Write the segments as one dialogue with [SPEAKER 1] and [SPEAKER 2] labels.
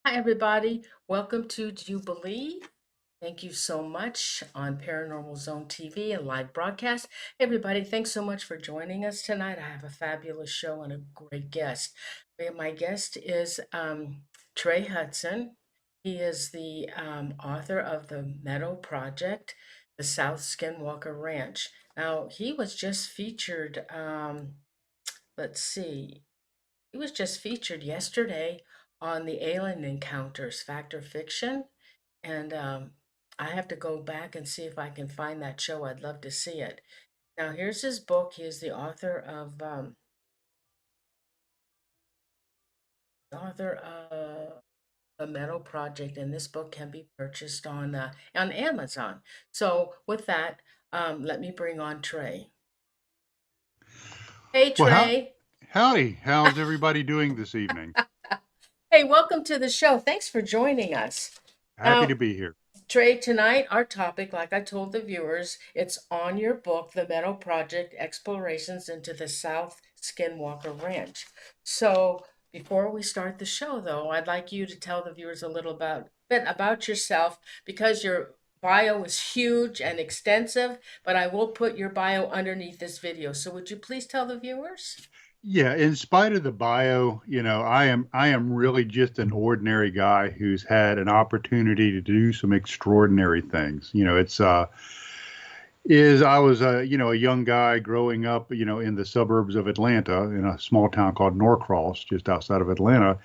[SPEAKER 1] Hi, everybody. Welcome to Do You Believe? Thank you so much on Paranormal Zone TV and live broadcast. Everybody, thanks so much for joining us tonight. I have a fabulous show and a great guest. My guest is Trey Hudson. He is the author of the Meadow Project, the South Skinwalker Ranch. Now, he was just featured, let's see, he was just featured yesterday on the Alien Encounters Fact or Fiction. And I have to go back and see if I can find that show. I'd love to see it. Now, here's his book. He is the author of the Meadow Project, and this book can be purchased on Amazon. So, with that, let me bring on Trey. Hey,
[SPEAKER 2] Well,
[SPEAKER 1] Trey.
[SPEAKER 2] howdy. How's everybody doing this evening?
[SPEAKER 1] Hey, welcome to the show. Thanks for joining us.
[SPEAKER 2] Happy to
[SPEAKER 1] Now,
[SPEAKER 2] be here.
[SPEAKER 1] Trey, tonight our topic, like I told the viewers, it's on your book, The Meadow Project: Explorations into the South Skinwalker Ranch. So, before we start the show, though, I'd like you to tell the viewers a little bit about yourself because your bio is huge and extensive, but I will put your bio underneath this video. So, would you please tell the viewers?
[SPEAKER 2] Yeah, in spite of the bio, I am really just an ordinary guy who's had an opportunity to do some extraordinary things. It's is I was a young guy growing up, in the suburbs of Atlanta in a small town called Norcross, just outside of Atlanta.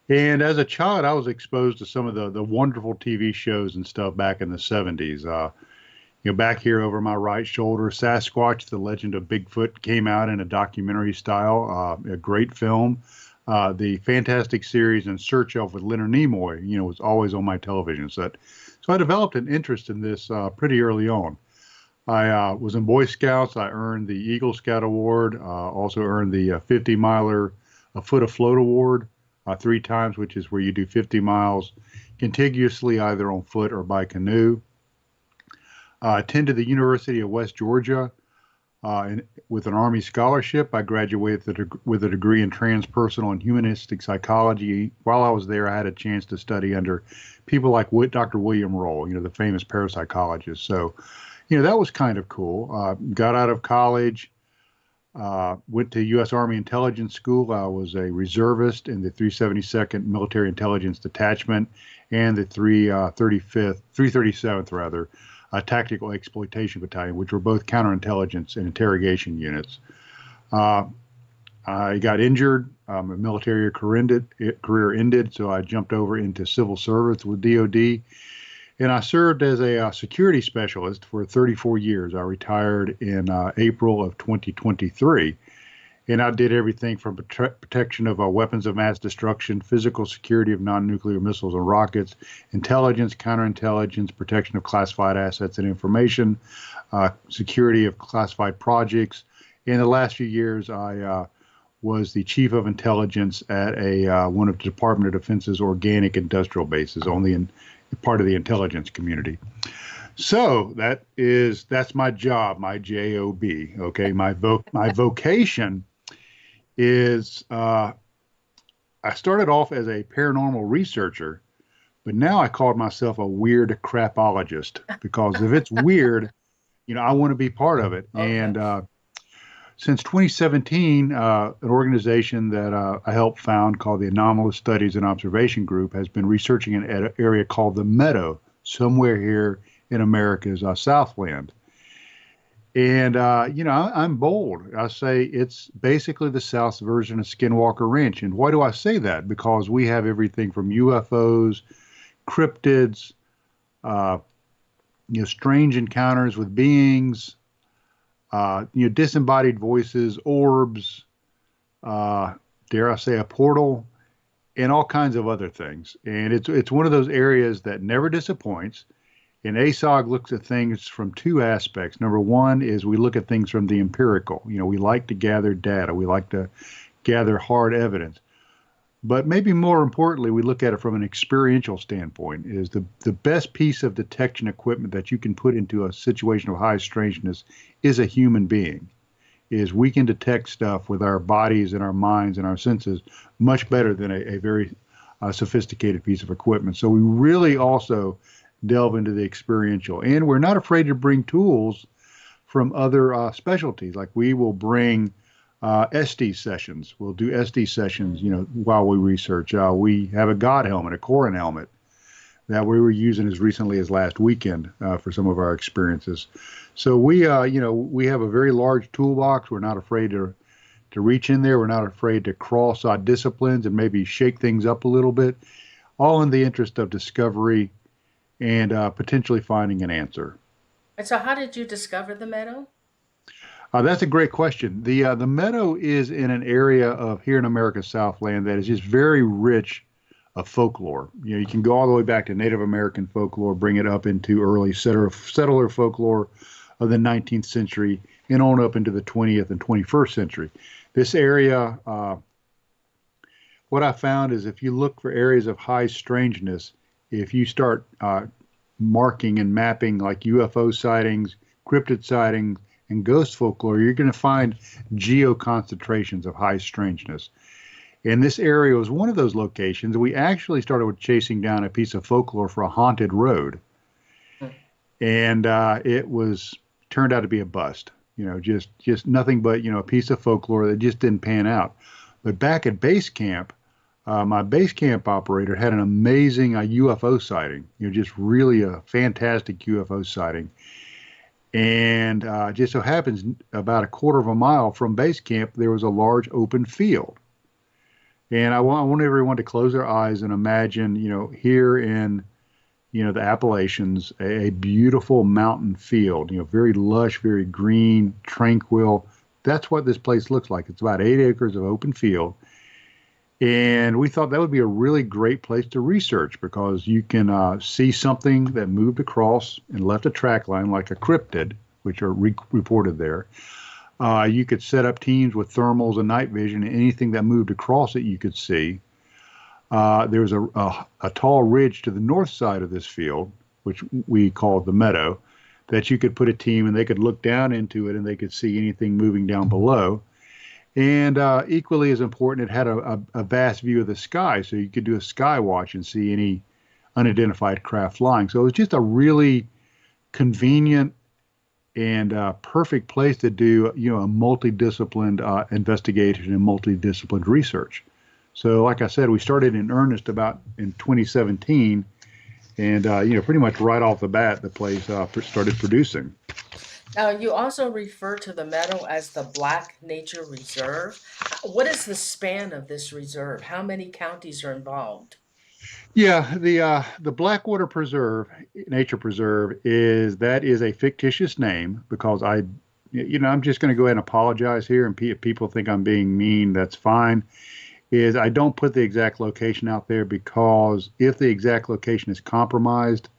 [SPEAKER 2] And as a child, I was exposed to some of the wonderful TV shows and stuff back in the 70s. Back here over my right shoulder, Sasquatch, The Legend of Bigfoot came out in a documentary style, a great film. The fantastic series In Search of with Leonard Nimoy, was always on my television set. So I developed an interest in this pretty early on. I was in Boy Scouts. I earned the Eagle Scout Award, also earned the 50 miler A Foot Afloat Award 3 times, which is where you do 50 miles contiguously, either on foot or by canoe. Attended the University of West Georgia with an Army scholarship. I graduated with a degree in transpersonal and humanistic psychology. While I was there, I had a chance to study under people like Dr. William Roll, the famous parapsychologist. So, that was kind of cool. Got out of college, went to U.S. Army Intelligence School. I was a reservist in the 372nd Military Intelligence Detachment and the 337th rather, Tactical Exploitation Battalion, which were both counterintelligence and interrogation units. Uh, I got injured. My military career ended, so I jumped over into civil service with DOD, and I served as a security specialist for 34 years. I retired in April of 2023. And I did everything from protection of weapons of mass destruction, physical security of non-nuclear missiles and rockets, intelligence, counterintelligence, protection of classified assets and information, security of classified projects. In the last few years, I was the chief of intelligence at one of the Department of Defense's organic industrial bases on the part of the intelligence community. So that's my job, my job. Okay, my vocation is I started off as a paranormal researcher, but now I called myself a weird crapologist because if it's weird, I want to be part of it.
[SPEAKER 1] Okay.
[SPEAKER 2] And since 2017, an organization that I helped found called the Anomalous Studies and Observation Group has been researching an area called the Meadow, somewhere here in America's Southland. And, I'm bold. I say it's basically the South's version of Skinwalker Ranch. And why do I say that? Because we have everything from UFOs, cryptids, uh, strange encounters with beings, disembodied voices, orbs, uh, dare I say a portal, and all kinds of other things. And it's one of those areas that never disappoints. And ASOG looks at things from two aspects. Number one is we look at things from the empirical. We like to gather data. We like to gather hard evidence. But maybe more importantly, we look at it from an experiential standpoint. Is the best piece of detection equipment that you can put into a situation of high strangeness is a human being. Is we can detect stuff with our bodies and our minds and our senses much better than a very sophisticated piece of equipment. So we really also delve into the experiential, and we're not afraid to bring tools from other specialties. Like we will bring SD sessions. We'll do SD sessions, while we research. We have a God helmet, a Corin helmet that we were using as recently as last weekend for some of our experiences. So we have a very large toolbox. We're not afraid to reach in there. We're not afraid to cross disciplines and maybe shake things up a little bit, all in the interest of discovery and potentially finding an answer.
[SPEAKER 1] And so, how did you discover the meadow?
[SPEAKER 2] That's a great question. The Meadow is in an area of here in America's Southland that is just very rich of folklore. You can go all the way back to Native American folklore, bring it up into early settler folklore of the 19th century, and on up into the 20th and 21st century. This area, what I found is if you look for areas of high strangeness, if you start marking and mapping like UFO sightings, cryptid sightings, and ghost folklore, you're going to find geoconcentrations of high strangeness. And this area was one of those locations. We actually started with chasing down a piece of folklore for a haunted road. And it turned out to be a bust, just nothing but, a piece of folklore that just didn't pan out. But back at base camp, my base camp operator had an amazing UFO sighting, just really a fantastic UFO sighting. And just so happens about a quarter of a mile from base camp, there was a large open field. And I want everyone to close their eyes and imagine, here in, the Appalachians, a beautiful mountain field, very lush, very green, tranquil. That's what this place looks like. It's about 8 acres of open field. And we thought that would be a really great place to research because you can see something that moved across and left a track line like a cryptid, which are reported there. You could set up teams with thermals and night vision, and anything that moved across it you could see. There was a tall ridge to the north side of this field, which we called the Meadow, that you could put a team and they could look down into it and they could see anything moving down below. And equally as important, it had a vast view of the sky, so you could do a sky watch and see any unidentified craft flying. So it was just a really convenient and perfect place to do, a multidisciplined investigation and multidisciplined research. So, like I said, we started in earnest about in 2017, and pretty much right off the bat, the place started producing.
[SPEAKER 1] Now, you also refer to the meadow as the Black Nature Reserve. What is the span of this reserve? How many counties are involved?
[SPEAKER 2] Yeah, the Blackwater Preserve, Nature Preserve, is a fictitious name because I'm just going to go ahead and apologize here, and if people think I'm being mean, that's fine. I don't put the exact location out there because if the exact location is compromised,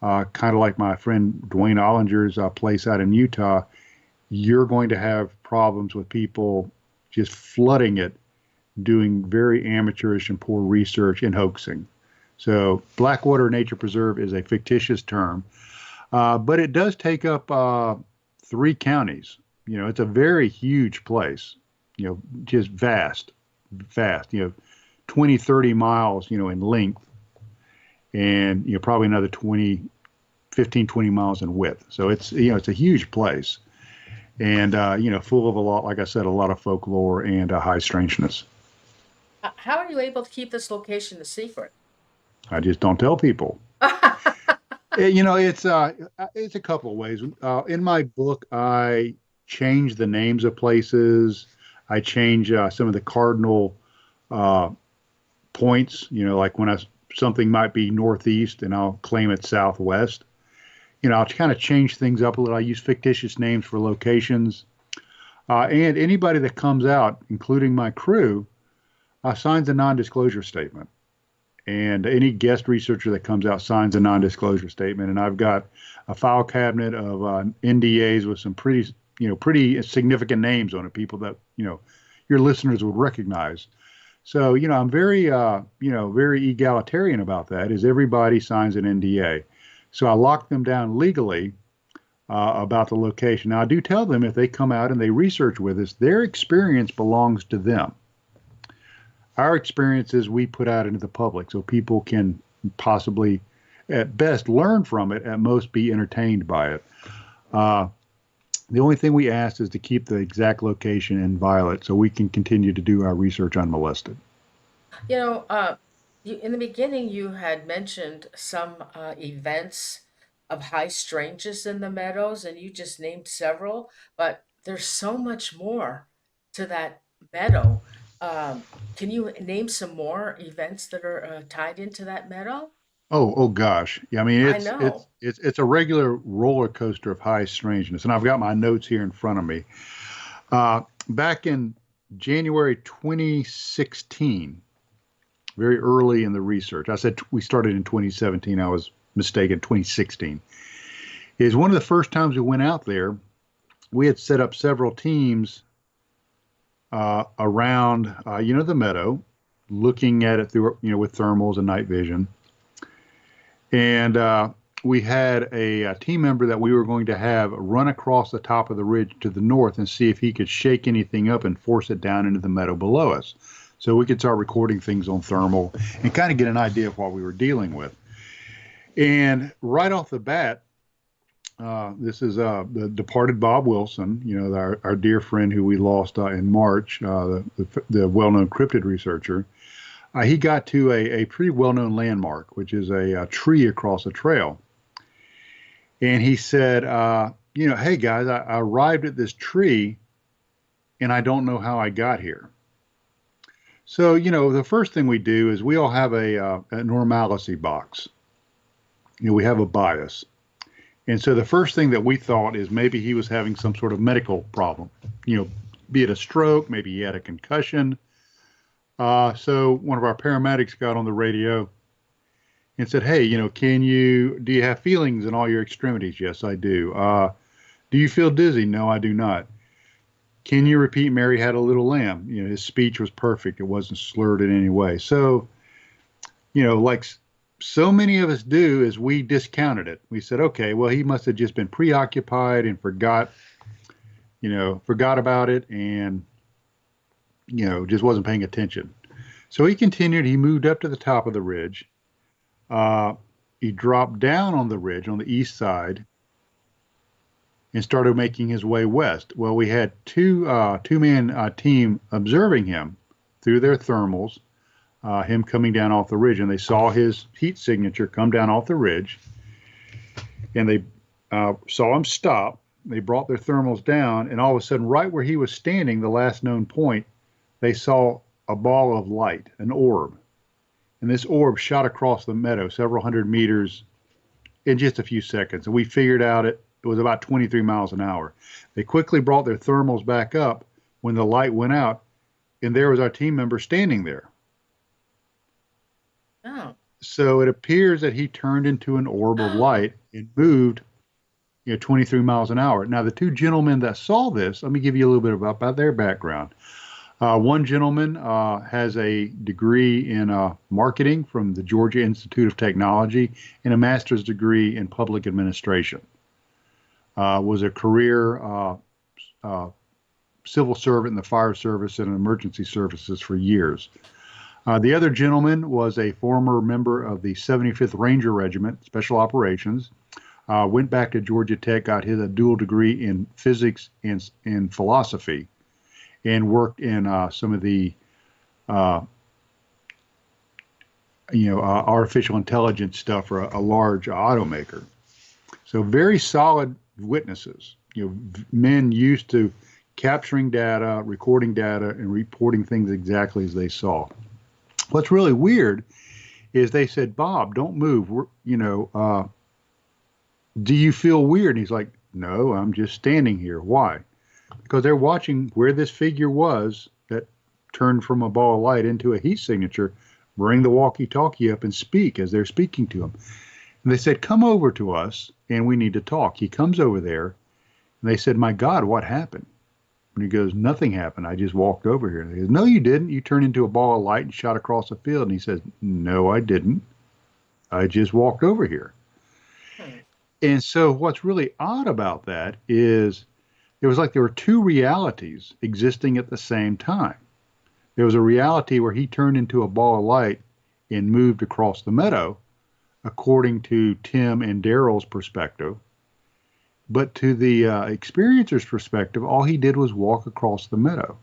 [SPEAKER 2] kind of like my friend Dwayne Ollinger's place out in Utah, you're going to have problems with people just flooding it, doing very amateurish and poor research and hoaxing. So Blackwater Nature Preserve is a fictitious term, but it does take up 3 counties. It's a very huge place, just vast, 20, 30 miles, in length, and probably another 15, 20 miles in width. So it's a huge place, and full of like I said, a lot of folklore and high strangeness.
[SPEAKER 1] How are you able to keep this location a secret?
[SPEAKER 2] I just don't tell people. It's a couple of ways. In my book, I change the names of places. I change some of the cardinal points. Like when something might be northeast, and I'll claim it's southwest. I'll kind of change things up a little. I use fictitious names for locations, and anybody that comes out, including my crew, signs a non-disclosure statement. And any guest researcher that comes out signs a non-disclosure statement. And I've got a file cabinet of NDAs with some pretty significant names on it, people that, your listeners would recognize. So, I'm very, very egalitarian about that, is everybody signs an NDA. So I lock them down legally about the location. Now, I do tell them if they come out and they research with us, their experience belongs to them. our experiences we put out into the public so people can possibly, at best, learn from it, at most, be entertained by it. Uh, the only thing we ask is to keep the exact location inviolate so we can continue to do our research unmolested.
[SPEAKER 1] You know, in the beginning, you had mentioned some events of high strangeness in the meadows, and you just named several, but there's so much more to that meadow. Um, can you name some more events that are tied into that meadow?
[SPEAKER 2] Oh gosh. Yeah, I mean
[SPEAKER 1] I
[SPEAKER 2] it's
[SPEAKER 1] know.
[SPEAKER 2] it's a regular roller coaster of high strangeness. And I've got my notes here in front of me. Back in January 2016, very early in the research. I said we started in 2017. I was mistaken. 2016 is one of the first times we went out there. We had set up several teams around, the meadow, looking at it through, with thermals and night vision. And we had a team member that we were going to have run across the top of the ridge to the north and see if he could shake anything up and force it down into the meadow below us. So we could start recording things on thermal and kind of get an idea of what we were dealing with. And right off the bat, this is the departed Bob Wilson, our dear friend who we lost in March, the well-known cryptid researcher. He got to a pretty well-known landmark, which is a tree across a trail. And he said, hey guys, I arrived at this tree and I don't know how I got here. So, the first thing we do is we all have a normalcy box. We have a bias. And so the first thing that we thought is maybe he was having some sort of medical problem, be it a stroke, maybe he had a concussion. So one of our paramedics got on the radio and said, hey, do you have feelings in all your extremities? Yes, I do. Do you feel dizzy? No, I do not. Can you repeat Mary Had a Little Lamb? His speech was perfect. It wasn't slurred in any way. So, like so many of us do, is we discounted it. We said, okay, well, he must have just been preoccupied and forgot about it and, just wasn't paying attention. So he continued. He moved up to the top of the ridge. He dropped down on the ridge on the east side and started making his way west. Well, we had two-man team observing him through their thermals, him coming down off the ridge, and they saw his heat signature come down off the ridge, and they saw him stop. They brought their thermals down, and all of a sudden, right where he was standing, the last known point, they saw a ball of light, an orb. And this orb shot across the meadow several hundred meters in just a few seconds. And we figured out it was about 23 miles an hour. They quickly brought their thermals back up when the light went out, and there was our team member standing there.
[SPEAKER 1] Oh,
[SPEAKER 2] So it appears that he turned into an orb of light and moved, 23 miles an hour. Now, the two gentlemen that saw this, let me give you a little bit about their background. One gentleman has a degree in marketing from the Georgia Institute of Technology and a master's degree in public administration. Was a career civil servant in the fire service and emergency services for years. The other gentleman was a former member of the 75th Ranger Regiment, Special Operations, went back to Georgia Tech, got his a dual degree in physics and in philosophy, and worked in some of the artificial intelligence stuff for a large automaker. So very solid witnesses, men used to capturing data, recording data, and reporting things exactly as they saw. What's really weird is they said, Bob, don't move. Do you feel weird? And he's like, no, I'm just standing here. Why? Because they're watching where this figure was that turned from a ball of light into a heat signature, bring the walkie-talkie up and speak as they're speaking to him. And they said, come over to us and we need to talk. He comes over there and they said, my God, what happened? And he goes, nothing happened. I just walked over here. And he goes, no, you didn't. You turned into a ball of light and shot across the field. And he says, no, I didn't. I just walked over here.
[SPEAKER 1] hmm.
[SPEAKER 2] And so what's really odd about that is it was like there were two realities existing at the same time. there was a reality where he turned into a ball of light and moved across the meadow, according to Tim and Daryl's perspective. But to the experiencer's perspective, all he did was walk across the meadow.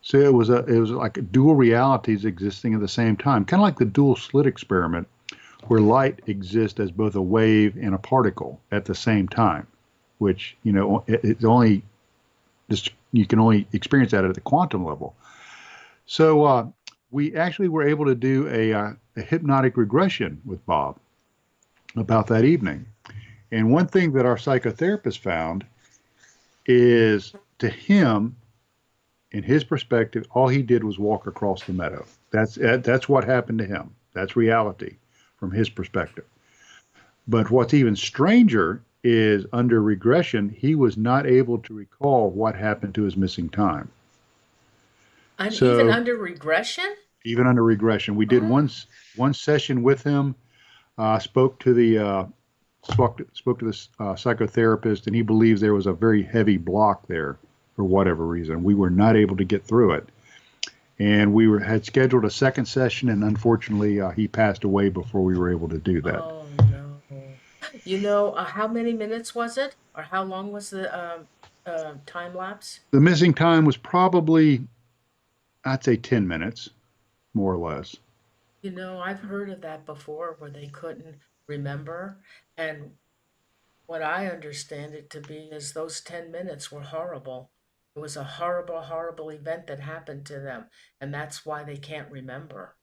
[SPEAKER 2] So it was like dual realities existing at the same time, kind of like the dual slit experiment, where light exists as both a wave and a particle at the same time, which it's only just you can only experience that at the quantum level. So we actually were able to do a hypnotic regression with Bob about that evening. And one thing that our psychotherapist found is, to him, in his perspective, all he did was walk across the meadow. That's what happened to him. That's reality from his perspective. But what's even stranger is, under regression, he was not able to recall what happened to his missing time.
[SPEAKER 1] And even
[SPEAKER 2] So
[SPEAKER 1] under regression?
[SPEAKER 2] even under regression, we did
[SPEAKER 1] Oh,
[SPEAKER 2] one session with him. Spoke to the psychotherapist, and he believes there was a very heavy block there for whatever reason. We were not able to get through it, and had scheduled a second session, and unfortunately, he passed away before we were able to do that.
[SPEAKER 1] oh no. How many minutes was it? Or how long was the time lapse?
[SPEAKER 2] The missing time was probably, I'd say, 10 minutes, more or less.
[SPEAKER 1] I've heard of that before where they couldn't remember. And what I understand it to be is those 10 minutes were horrible. It was a horrible, horrible event that happened to them. And that's why they can't remember.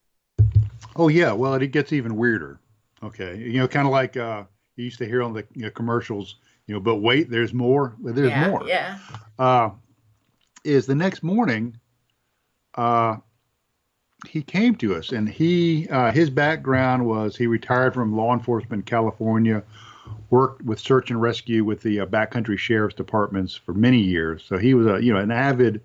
[SPEAKER 2] Oh yeah, well, it gets even weirder. Okay, kind of like you used to hear on the commercials. But wait, there's more. Well, there's
[SPEAKER 1] Yeah,
[SPEAKER 2] more.
[SPEAKER 1] yeah.
[SPEAKER 2] Uh, is the next morning, uh, he came to us, and his background was, he retired from law enforcement in California, worked with search and rescue with the backcountry sheriff's departments for many years. So he was an avid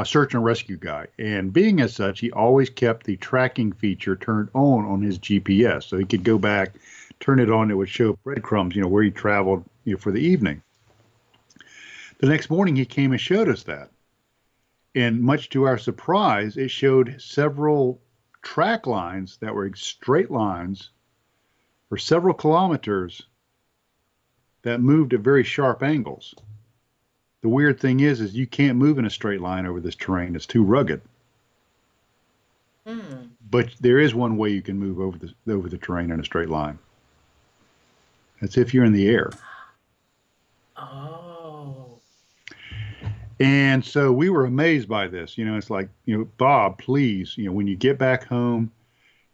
[SPEAKER 2] search and rescue guy, and being as such, he always kept the tracking feature turned on his GPS, so he could go back, turn it on, it would show breadcrumbs, where he traveled, for the evening. The next morning, he came and showed us that. And much to our surprise, it showed several track lines that were straight lines for several kilometers that moved at very sharp angles. The weird thing is you can't move in a straight line over this terrain. It's too rugged.
[SPEAKER 1] Hmm.
[SPEAKER 2] But there is one way you can move over the terrain in a straight line. That's if you're in the air.
[SPEAKER 1] Oh.
[SPEAKER 2] And so we were amazed by this. It's like, Bob, please, when you get back home,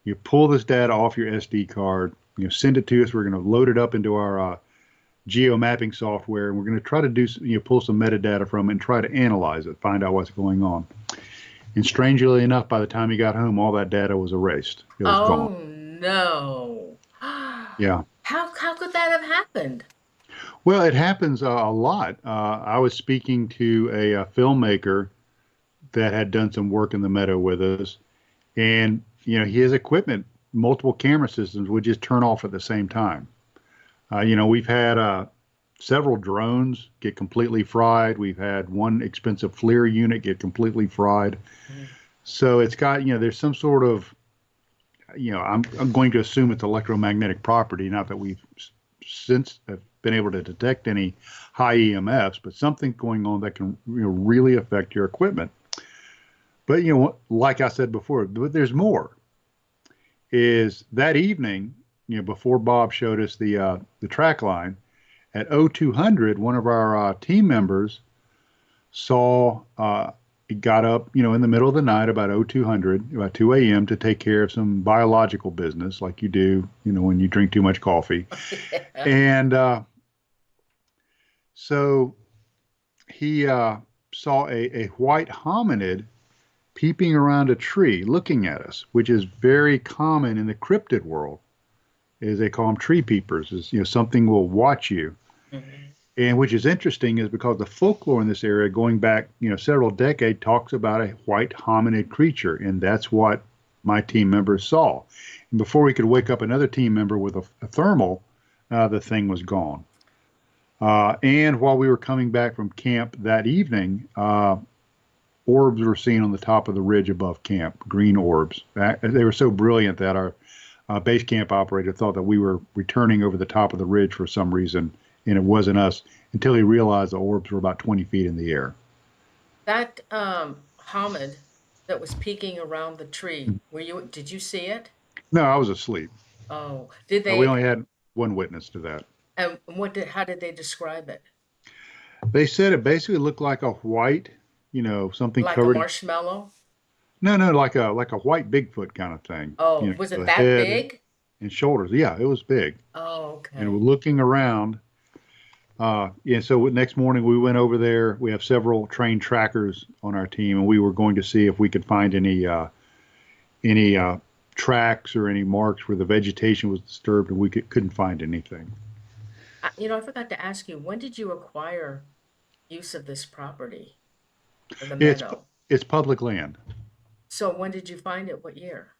[SPEAKER 2] you pull this data off your SD card, send it to us. We're going to load it up into our geo mapping software, and we're going to try to do, pull some metadata from it and try to analyze it, find out what's going on. And strangely enough, by the time he got home, all that data was erased. It was
[SPEAKER 1] Oh
[SPEAKER 2] gone.
[SPEAKER 1] no.
[SPEAKER 2] Yeah.
[SPEAKER 1] How could that have happened?
[SPEAKER 2] Well, it happens a lot. I was speaking to a filmmaker that had done some work in the meadow with us, and his equipment, multiple camera systems, would just turn off at the same time. We've had several drones get completely fried. We've had one expensive FLIR unit get completely fried.
[SPEAKER 1] Mm.
[SPEAKER 2] So it's got, there's some sort of, I'm going to assume it's electromagnetic property, not that we've since have been able to detect any high EMFs, but something going on that can really affect your equipment. But, like I said before, but there's more. Is that evening, before Bob showed us the track line, at 0200, one of our team members saw, it got up, in the middle of the night, about 0200, about 2 a.m., to take care of some biological business, like you do, when you drink too much coffee.
[SPEAKER 1] Yeah.
[SPEAKER 2] And so he saw a white hominid peeping around a tree, looking at us, which is very common in the cryptid world. Is they call them tree peepers. Is something will watch you.
[SPEAKER 1] Mhm.
[SPEAKER 2] And which is interesting is because the folklore in this area, going back several decades, talks about a white hominid creature, and that's what my team members saw. And before we could wake up another team member with a thermal, the thing was gone. And while we were coming back from camp that evening, orbs were seen on the top of the ridge above camp, green orbs. They were so brilliant that our base camp operator thought that we were returning over the top of the ridge for some reason, and it wasn't us until he realized the orbs were about 20 feet in the air.
[SPEAKER 1] That Hamid that was peeking around the tree, did you see it?
[SPEAKER 2] No, I was asleep.
[SPEAKER 1] Oh, did
[SPEAKER 2] We
[SPEAKER 1] they,
[SPEAKER 2] only had one witness to that.
[SPEAKER 1] and how did they describe it?
[SPEAKER 2] They said it basically looked like a white, something
[SPEAKER 1] Like a
[SPEAKER 2] covered.
[SPEAKER 1] marshmallow?
[SPEAKER 2] No, no, like a white Bigfoot kind of thing.
[SPEAKER 1] Oh, was it
[SPEAKER 2] The
[SPEAKER 1] that
[SPEAKER 2] head
[SPEAKER 1] big?
[SPEAKER 2] and shoulders. Yeah, it was big.
[SPEAKER 1] Oh,
[SPEAKER 2] And we're
[SPEAKER 1] okay.
[SPEAKER 2] looking around. Yeah, so next morning we went over there. We have several trained trackers on our team, and we were going to see if we could find any tracks or any marks where the vegetation was disturbed, and we couldn't find anything.
[SPEAKER 1] I forgot to ask you, when did you acquire use of this property or the
[SPEAKER 2] It's
[SPEAKER 1] meadow?
[SPEAKER 2] it's public land.
[SPEAKER 1] So when did you find it? What year?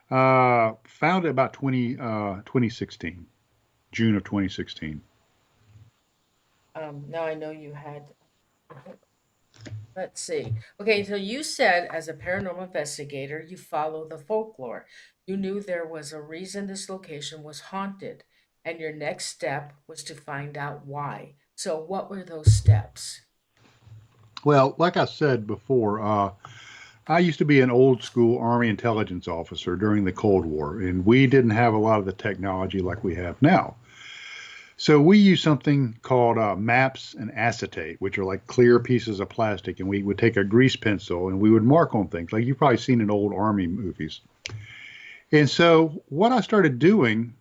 [SPEAKER 2] Found it about 2016, June of 2016.
[SPEAKER 1] Now I know you had, let's see. Okay, so you said as a paranormal investigator, you follow the folklore. You knew there was a reason this location was haunted, and your next step was to find out why. So what were those steps?
[SPEAKER 2] Well, like I said before, I used to be an old school Army intelligence officer during the Cold War, and we didn't have a lot of the technology like we have now. So we use something called maps and acetate, which are like clear pieces of plastic, and we would take a grease pencil and we would mark on things like you've probably seen in old Army movies. And so what I started doing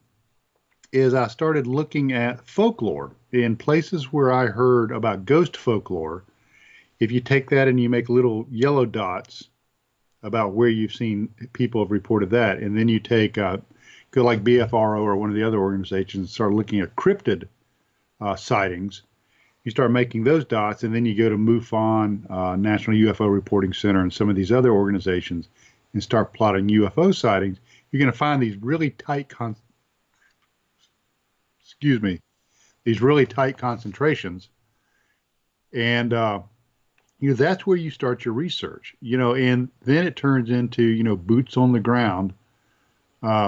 [SPEAKER 2] is I started looking at folklore in places where I heard about ghost folklore. If you take that and you make little yellow dots about where you've seen people have reported that, and then you take go like BFRO or one of the other organizations and start looking at cryptid sightings. You start making those dots, and then you go to MUFON, National UFO Reporting Center, and some of these other organizations, and start plotting UFO sightings. You're going to find these really excuse me, these really tight concentrations, and that's where you start your research. And then it turns into boots on the ground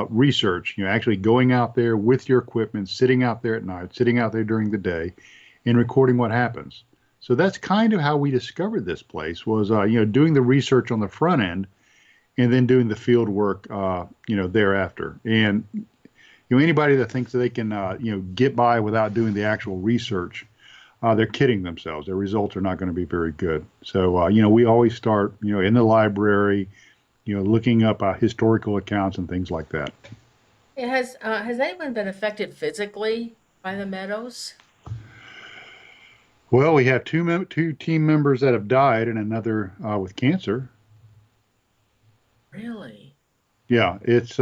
[SPEAKER 2] research. Actually going out there with your equipment, sitting out there at night, sitting out there during the day, and recording what happens. So that's kind of how we discovered this place was doing the research on the front end, and then doing the field work thereafter. And anybody that thinks that they can get by without doing the actual research, they're kidding themselves. Their results are not going to be very good. So we always start in the library, looking up historical accounts and things like that.
[SPEAKER 1] Has anyone been affected physically by the meadows?
[SPEAKER 2] Well, we have two team members that have died and another with cancer.
[SPEAKER 1] Really?
[SPEAKER 2] Yeah, it's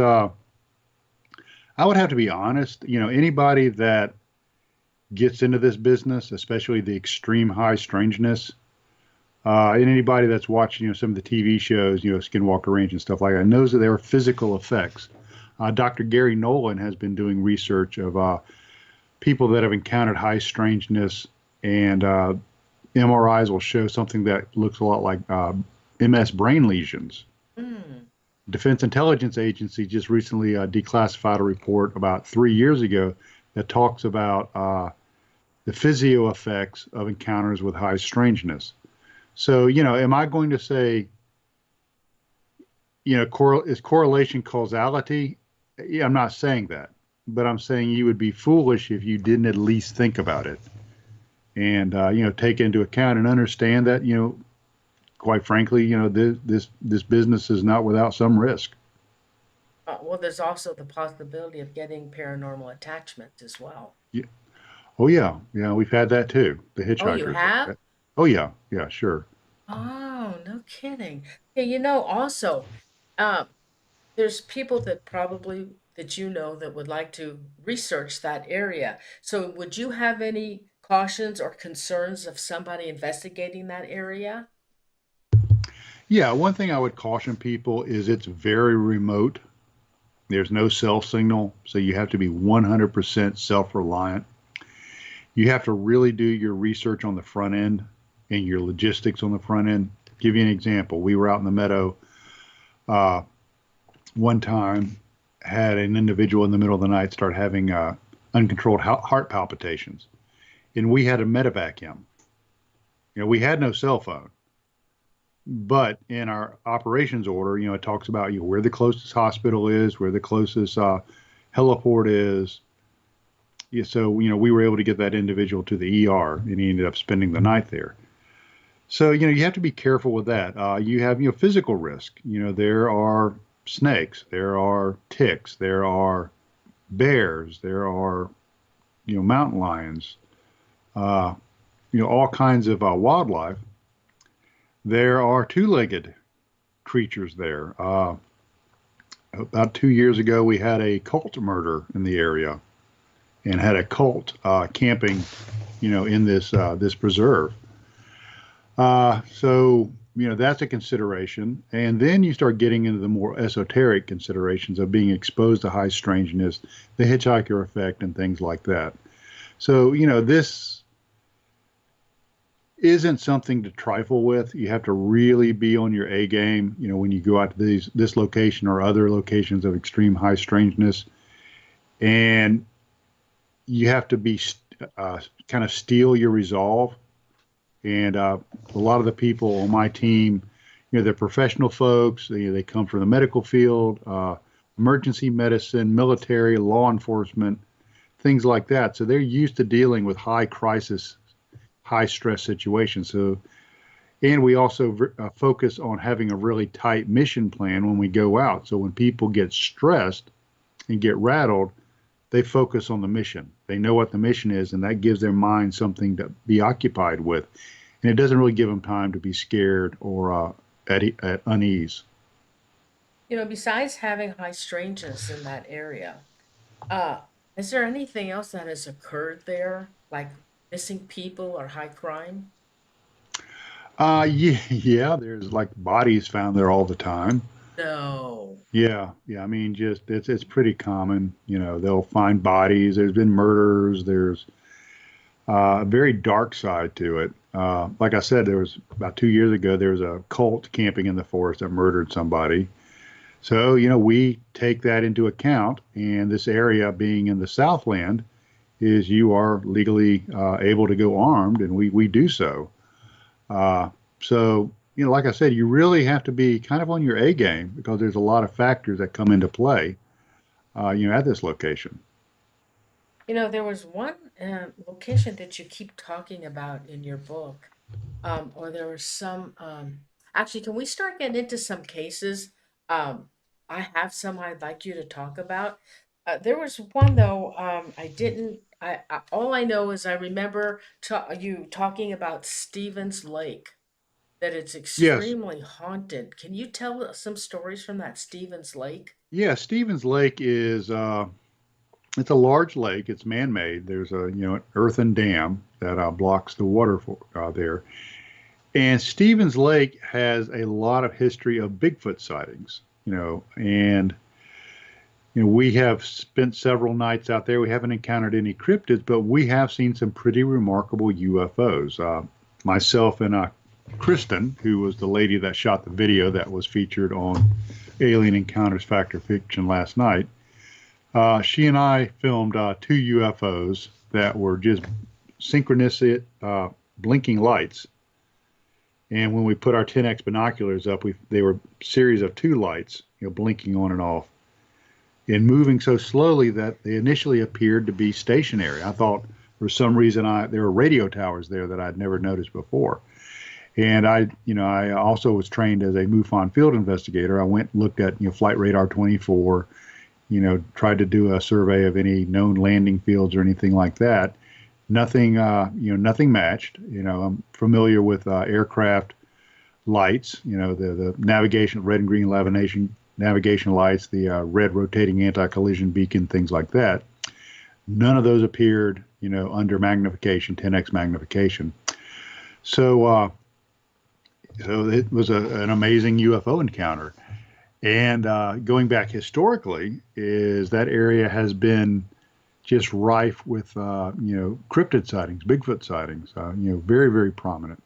[SPEAKER 2] I would have to be honest. Anybody that gets into this business, especially the extreme high strangeness, and anybody that's watched, some of the TV shows, Skinwalker Ranch and stuff like that, knows that there are physical effects. Dr. Gary Nolan has been doing research of people that have encountered high strangeness, and MRIs will show something that looks a lot like MS brain lesions.
[SPEAKER 1] Mm.
[SPEAKER 2] Defense Intelligence Agency just recently declassified a report about 3 years ago that talks about the physio effects of encounters with high strangeness. So, am I going to say, is correlation causality? Yeah, I'm not saying that, but I'm saying you would be foolish if you didn't at least think about it and, take into account and understand that, quite frankly, this business is not without some risk.
[SPEAKER 1] Well, there's also the possibility of getting paranormal attachments as well.
[SPEAKER 2] Yeah. Oh yeah, yeah, we've had that too. The
[SPEAKER 1] Oh, you
[SPEAKER 2] hitchhikers.
[SPEAKER 1] have?
[SPEAKER 2] Oh yeah, yeah, sure.
[SPEAKER 1] Oh, no kidding. Yeah, also, uh, there's people that probably that that would like to research that area. So would you have any cautions or concerns of somebody investigating that area?
[SPEAKER 2] Yeah, one thing I would caution people is it's very remote. There's no cell signal, so you have to be 100% self-reliant. You have to really do your research on the front end and your logistics on the front end. Give you an example. We were out in the meadow uh, one time, had an individual in the middle of the night start having uncontrolled heart palpitations, and we had to medevac him. We had no cell phone, but in our operations order, it talks about where the closest hospital is, where the closest heliport is. Yeah, so we were able to get that individual to the ER, and he ended up spending the night there. So you have to be careful with that. You have physical risk. There are snakes, there are ticks, there are bears, there are mountain lions, uh, all kinds of wildlife. There are two-legged creatures there. About 2 years ago, we had a cult murder in the area, and had a cult camping, in this preserve. So that's a consideration, and then you start getting into the more esoteric considerations of being exposed to high strangeness, the hitchhiker effect, and things like that. So this isn't something to trifle with. You have to really be on your A game, when you go out to this location or other locations of extreme high strangeness. And you have to be kind of steel your resolve. And a lot of the people on my team, they're professional folks. They come from the medical field, emergency medicine, military, law enforcement, things like that. So they're used to dealing with high crisis, high stress situations. So, and we also focus on having a really tight mission plan when we go out. So when people get stressed and get rattled, they focus on the mission. They know what the mission is, and that gives their mind something to be occupied with. And it doesn't really give them time to be scared or at unease.
[SPEAKER 1] Besides having high strangeness in that area, uh, is there anything else that has occurred there, like missing people or high crime?
[SPEAKER 2] Yeah, yeah, there's like bodies found there all the time.
[SPEAKER 1] No.
[SPEAKER 2] Yeah, yeah. I mean, just it's pretty common. They'll find bodies. There's been murders. There's a very dark side to it. Like I said, there was about 2 years ago, there was a cult camping in the forest that murdered somebody. So, we take that into account. And this area being in the Southland is you are legally able to go armed, and we do so. Uh, so, like I said, you really have to be kind of on your A game because there's a lot of factors that come into play, at this location.
[SPEAKER 1] There was one location that you keep talking about in your book, or there was some. Actually, can we start getting into some cases? I have some I'd like you to talk about. There was one though. I didn't. All I know is I remember you talking about Stevens Lake. That it's
[SPEAKER 2] Yes.
[SPEAKER 1] extremely haunted. Can you tell us some stories from that Stevens Lake?
[SPEAKER 2] Yeah. Stevens Lake is, it's a large lake. It's man-made. There's an earthen dam that blocks the water there. And Stevens Lake has a lot of history of Bigfoot sightings, and we have spent several nights out there. We haven't encountered any cryptids, but we have seen some pretty remarkable UFOs. Myself and Kristen, who was the lady that shot the video that was featured on Alien Encounters Fact or Fiction last night, she and I filmed two UFOs that were just synchronous blinking lights. And when we put our 10x binoculars up, they were a series of two lights, blinking on and off, and moving so slowly that they initially appeared to be stationary. I thought for some reason there were radio towers there that I'd never noticed before. And I also was trained as a MUFON field investigator. I went and looked at, Flight Radar 24, tried to do a survey of any known landing fields or anything like that. Nothing, nothing matched. I'm familiar with aircraft lights, the navigation, red and green navigation lights, the red rotating anti-collision beacon, things like that. None of those appeared, under magnification, 10x magnification. So it was an amazing UFO encounter. And going back historically, is that area has been just rife with, cryptid sightings, Bigfoot sightings, very, very prominent.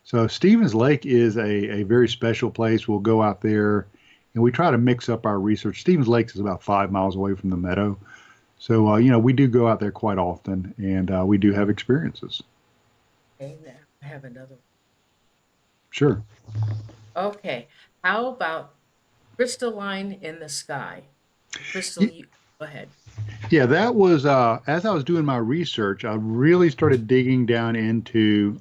[SPEAKER 2] So Stevens Lake is a very special place. We'll go out there and we try to mix up our research. Stevens Lake is about 5 miles away from the meadow. So, we do go out there quite often and we do have experiences.
[SPEAKER 1] Okay, now I have another
[SPEAKER 2] Sure.
[SPEAKER 1] one. Okay, how about crystalline in the sky? Crystal,
[SPEAKER 2] Y-
[SPEAKER 1] you go ahead.
[SPEAKER 2] Yeah, that was, as I was doing my research, I really started digging down into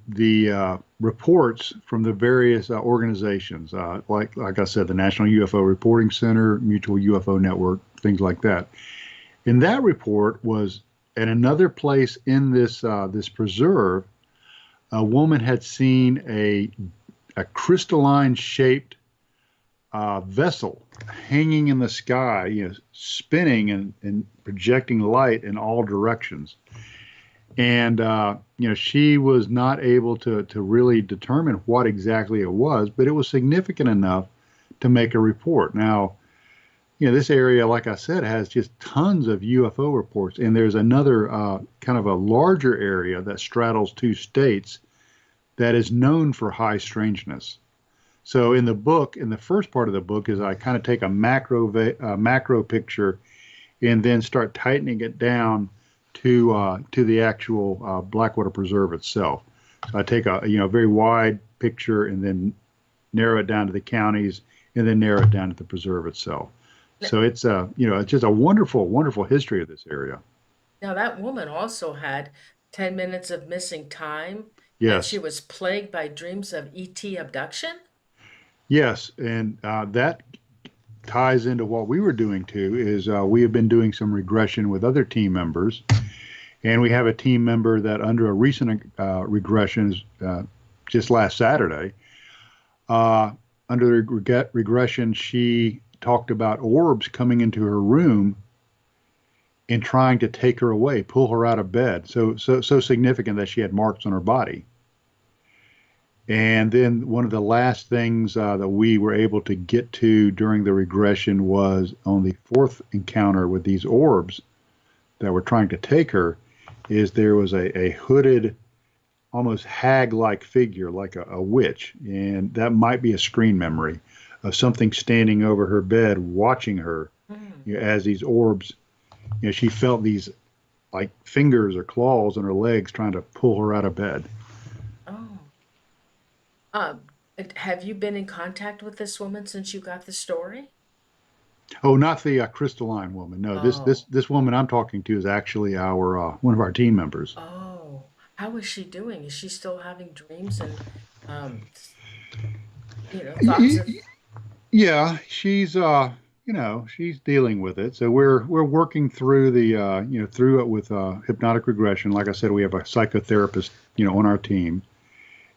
[SPEAKER 2] the reports from the various organizations, like I said, the National UFO Reporting Center, Mutual UFO Network, things like that. And that report was at another place in this preserve. A woman had seen a crystalline shaped vessel hanging in the sky, spinning and projecting light in all directions. And she was not able to really determine what exactly it was, but it was significant enough to make a report. Now, this area, like I said, has just tons of UFO reports, and there's another kind of a larger area that straddles two states that is known for high strangeness. So in the book, in the first part of the book, is I kind of take a macro picture and then start tightening it down to the actual Blackwater Preserve itself. So I take a very wide picture and then narrow it down to the counties and then narrow it down to the preserve itself. So it's just a wonderful, wonderful history of this area.
[SPEAKER 1] Now, that woman also had 10 minutes of missing time, and she
[SPEAKER 2] Yes,
[SPEAKER 1] was plagued by dreams of ET abduction.
[SPEAKER 2] yes, and that ties into what we were doing too. Is we have been doing some regression with other team members, and we have a team member that under a recent regression just last Saturday, uh, under the regression, she talked about orbs coming into her room and trying to take her away, pull her out of bed. So significant that she had marks on her body. And then one of the last things that we were able to get to during the regression was on the fourth encounter with these orbs that were trying to take her, is there was a hooded, almost hag-like figure, like a witch, and that might be a screen memory of something standing over her bed watching her,
[SPEAKER 1] Hmm.
[SPEAKER 2] as these orbs, she felt these like fingers or claws on her legs trying to pull her out of bed.
[SPEAKER 1] Oh. Um, have you been in contact with this woman since you got the story?
[SPEAKER 2] Oh, not the crystalline woman. No, this this
[SPEAKER 1] Oh.
[SPEAKER 2] this woman I'm talking to is actually our one of our team members.
[SPEAKER 1] Oh. How is she doing? Is she still having dreams and, um, thoughts
[SPEAKER 2] Y-
[SPEAKER 1] of,
[SPEAKER 2] Yeah, she's dealing with it. So we're working through through it with hypnotic regression. Like I said, we have a psychotherapist, on our team.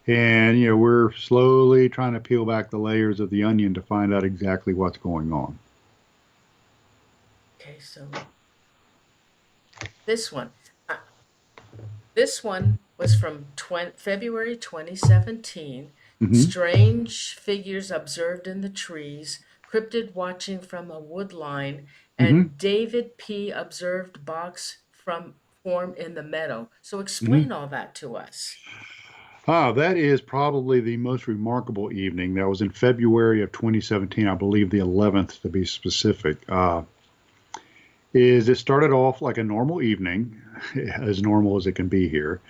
[SPEAKER 2] And we're slowly trying to peel back the layers of the onion to find out exactly what's going on.
[SPEAKER 1] okay, so this one. Uh, This one was from February 2017.
[SPEAKER 2] Hmm.
[SPEAKER 1] Strange figures observed in the trees, cryptid watching from a wood line,
[SPEAKER 2] Hmm.
[SPEAKER 1] and David P. observed box from form in the meadow. So
[SPEAKER 2] Hmm.
[SPEAKER 1] explain all that to us.
[SPEAKER 2] That is probably the most remarkable evening. That was in February of 2017, I believe the 11th to be specific. Is it started off like a normal evening, as normal as it can be here.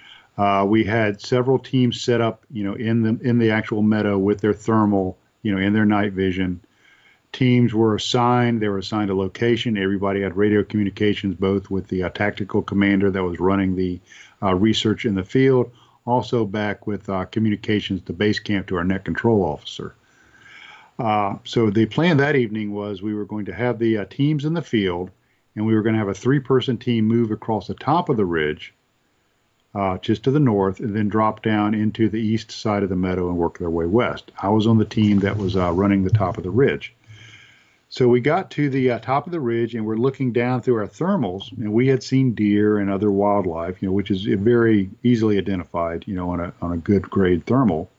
[SPEAKER 2] We had several teams set up, in the actual meadow with their thermal, in their night vision. Teams were assigned. They were assigned a location. Everybody had radio communications, both with the tactical commander that was running the research in the field, also back with communications to base camp to our net control officer. So the plan that evening was we were going to have the teams in the field, and we were going to have a three-person team move across the top of the ridge, just to the north, and then drop down into the east side of the meadow and work their way west. I was on the team that was running the top of the ridge. So we got to the top of the ridge, and we're looking down through our thermals, and we had seen deer and other wildlife, which is very easily identified, on a good grade thermal.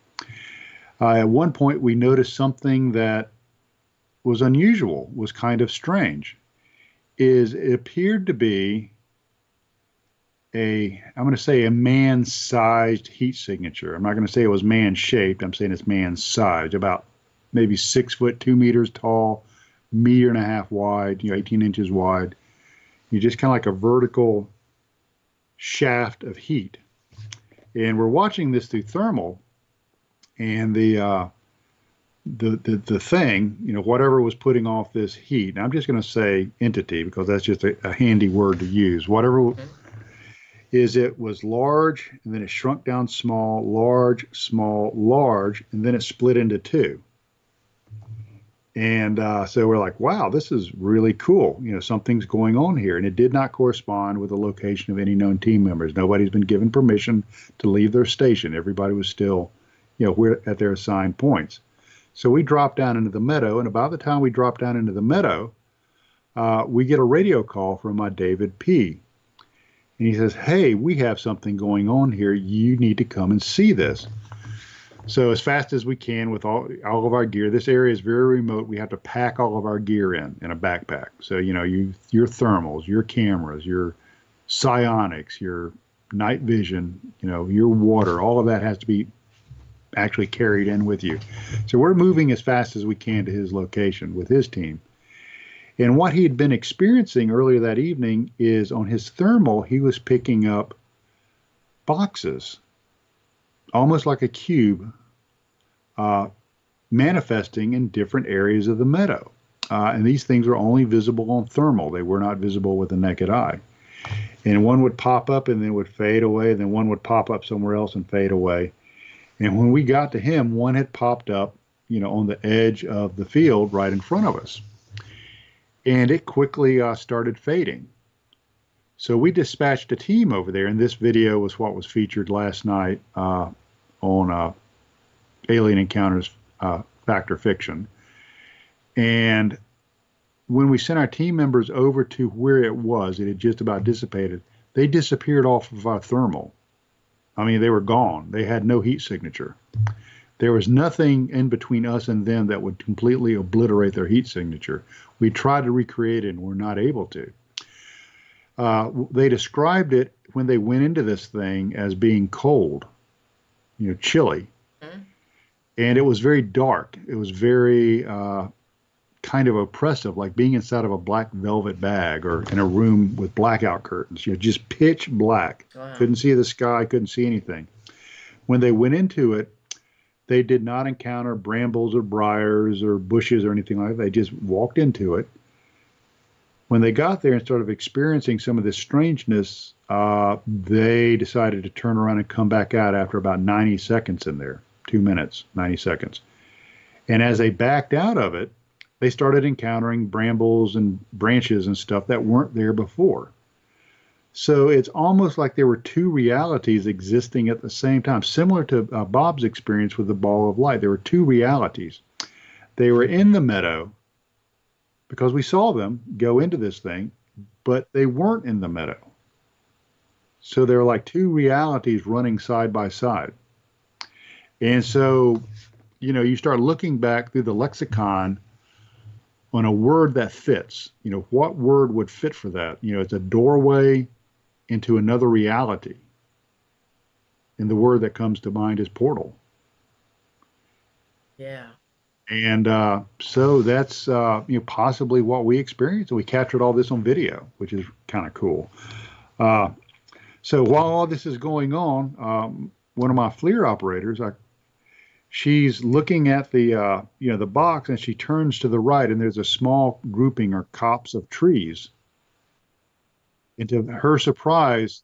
[SPEAKER 2] At one point, we noticed something that was unusual, was kind of strange. Is it appeared to be I'm going to say a man-sized heat signature. I'm not going to say it was man-shaped. I'm saying it's man-sized, about maybe 6 foot 2 meters tall, meter and a half wide, 18 inches wide. You just kind of like a vertical shaft of heat. And we're watching this through thermal, and the thing, whatever was putting off this heat. And I'm just going to say entity because that's just a handy word to use. Whatever
[SPEAKER 1] Mhm.
[SPEAKER 2] is, it was large, and then it shrunk down small, large, small, large, and then it split into two. And so we're like, wow, this is really cool. Something's going on here. And it did not correspond with the location of any known team members. Nobody's been given permission to leave their station. Everybody was still, we're at their assigned points. So we dropped down into the meadow. And about the time we dropped down into the meadow, we get a radio call from my David P. And he says, hey, we have something going on here. You need to come and see this. So as fast as we can with all of our gear, this area is very remote. We have to pack all of our gear in a backpack. So, your thermals, your cameras, your psionics, your night vision, your water, all of that has to be actually carried in with you. So we're moving as fast as we can to his location with his team. And what he had been experiencing earlier that evening is on his thermal, he was picking up boxes, almost like a cube, manifesting in different areas of the meadow. And these things were only visible on thermal. They were not visible with the naked eye. And one would pop up and then would fade away. And then one would pop up somewhere else and fade away. And when we got to him, one had popped up, on the edge of the field right in front of us. And it quickly started fading. So we dispatched a team over there, and this video was what was featured last night on Alien Encounters Fact or Fiction. And when we sent our team members over to where it had just about dissipated. They disappeared off of our thermal. I mean, they were gone. They had no heat signature. There was nothing in between us and them that would completely obliterate their heat signature. We tried to recreate it and were not able to. They described it when they went into this thing as being cold, chilly.
[SPEAKER 1] Mhm.
[SPEAKER 2] And it was very dark. It was very kind of oppressive, like being inside of a black velvet bag or in a room with blackout curtains, just pitch black.
[SPEAKER 1] Wow.
[SPEAKER 2] Couldn't see the sky, couldn't see anything. When they went into it, they did not encounter brambles or briars or bushes or anything like that. They just walked into it. When they got there and started experiencing some of this strangeness, they decided to turn around and come back out after about 90 seconds in there, 2 minutes, 90 seconds. And as they backed out of it, they started encountering brambles and branches and stuff that weren't there before. So it's almost like there were two realities existing at the same time, similar to Bob's experience with the ball of light. There were two realities. They were in the meadow because we saw them go into this thing, but they weren't in the meadow. So they're like two realities running side by side. And so, you start looking back through the lexicon on a word that fits. What word would fit for that? It's a doorway into another reality. And the word that comes to mind is portal.
[SPEAKER 1] Yeah.
[SPEAKER 2] And so that's possibly what we experienced. And we captured all this on video, which is kind of cool. So while all this is going on, one of my FLIR operators, she's looking at the the box, and she turns to the right, and there's a small grouping or copse of trees. And to her surprise,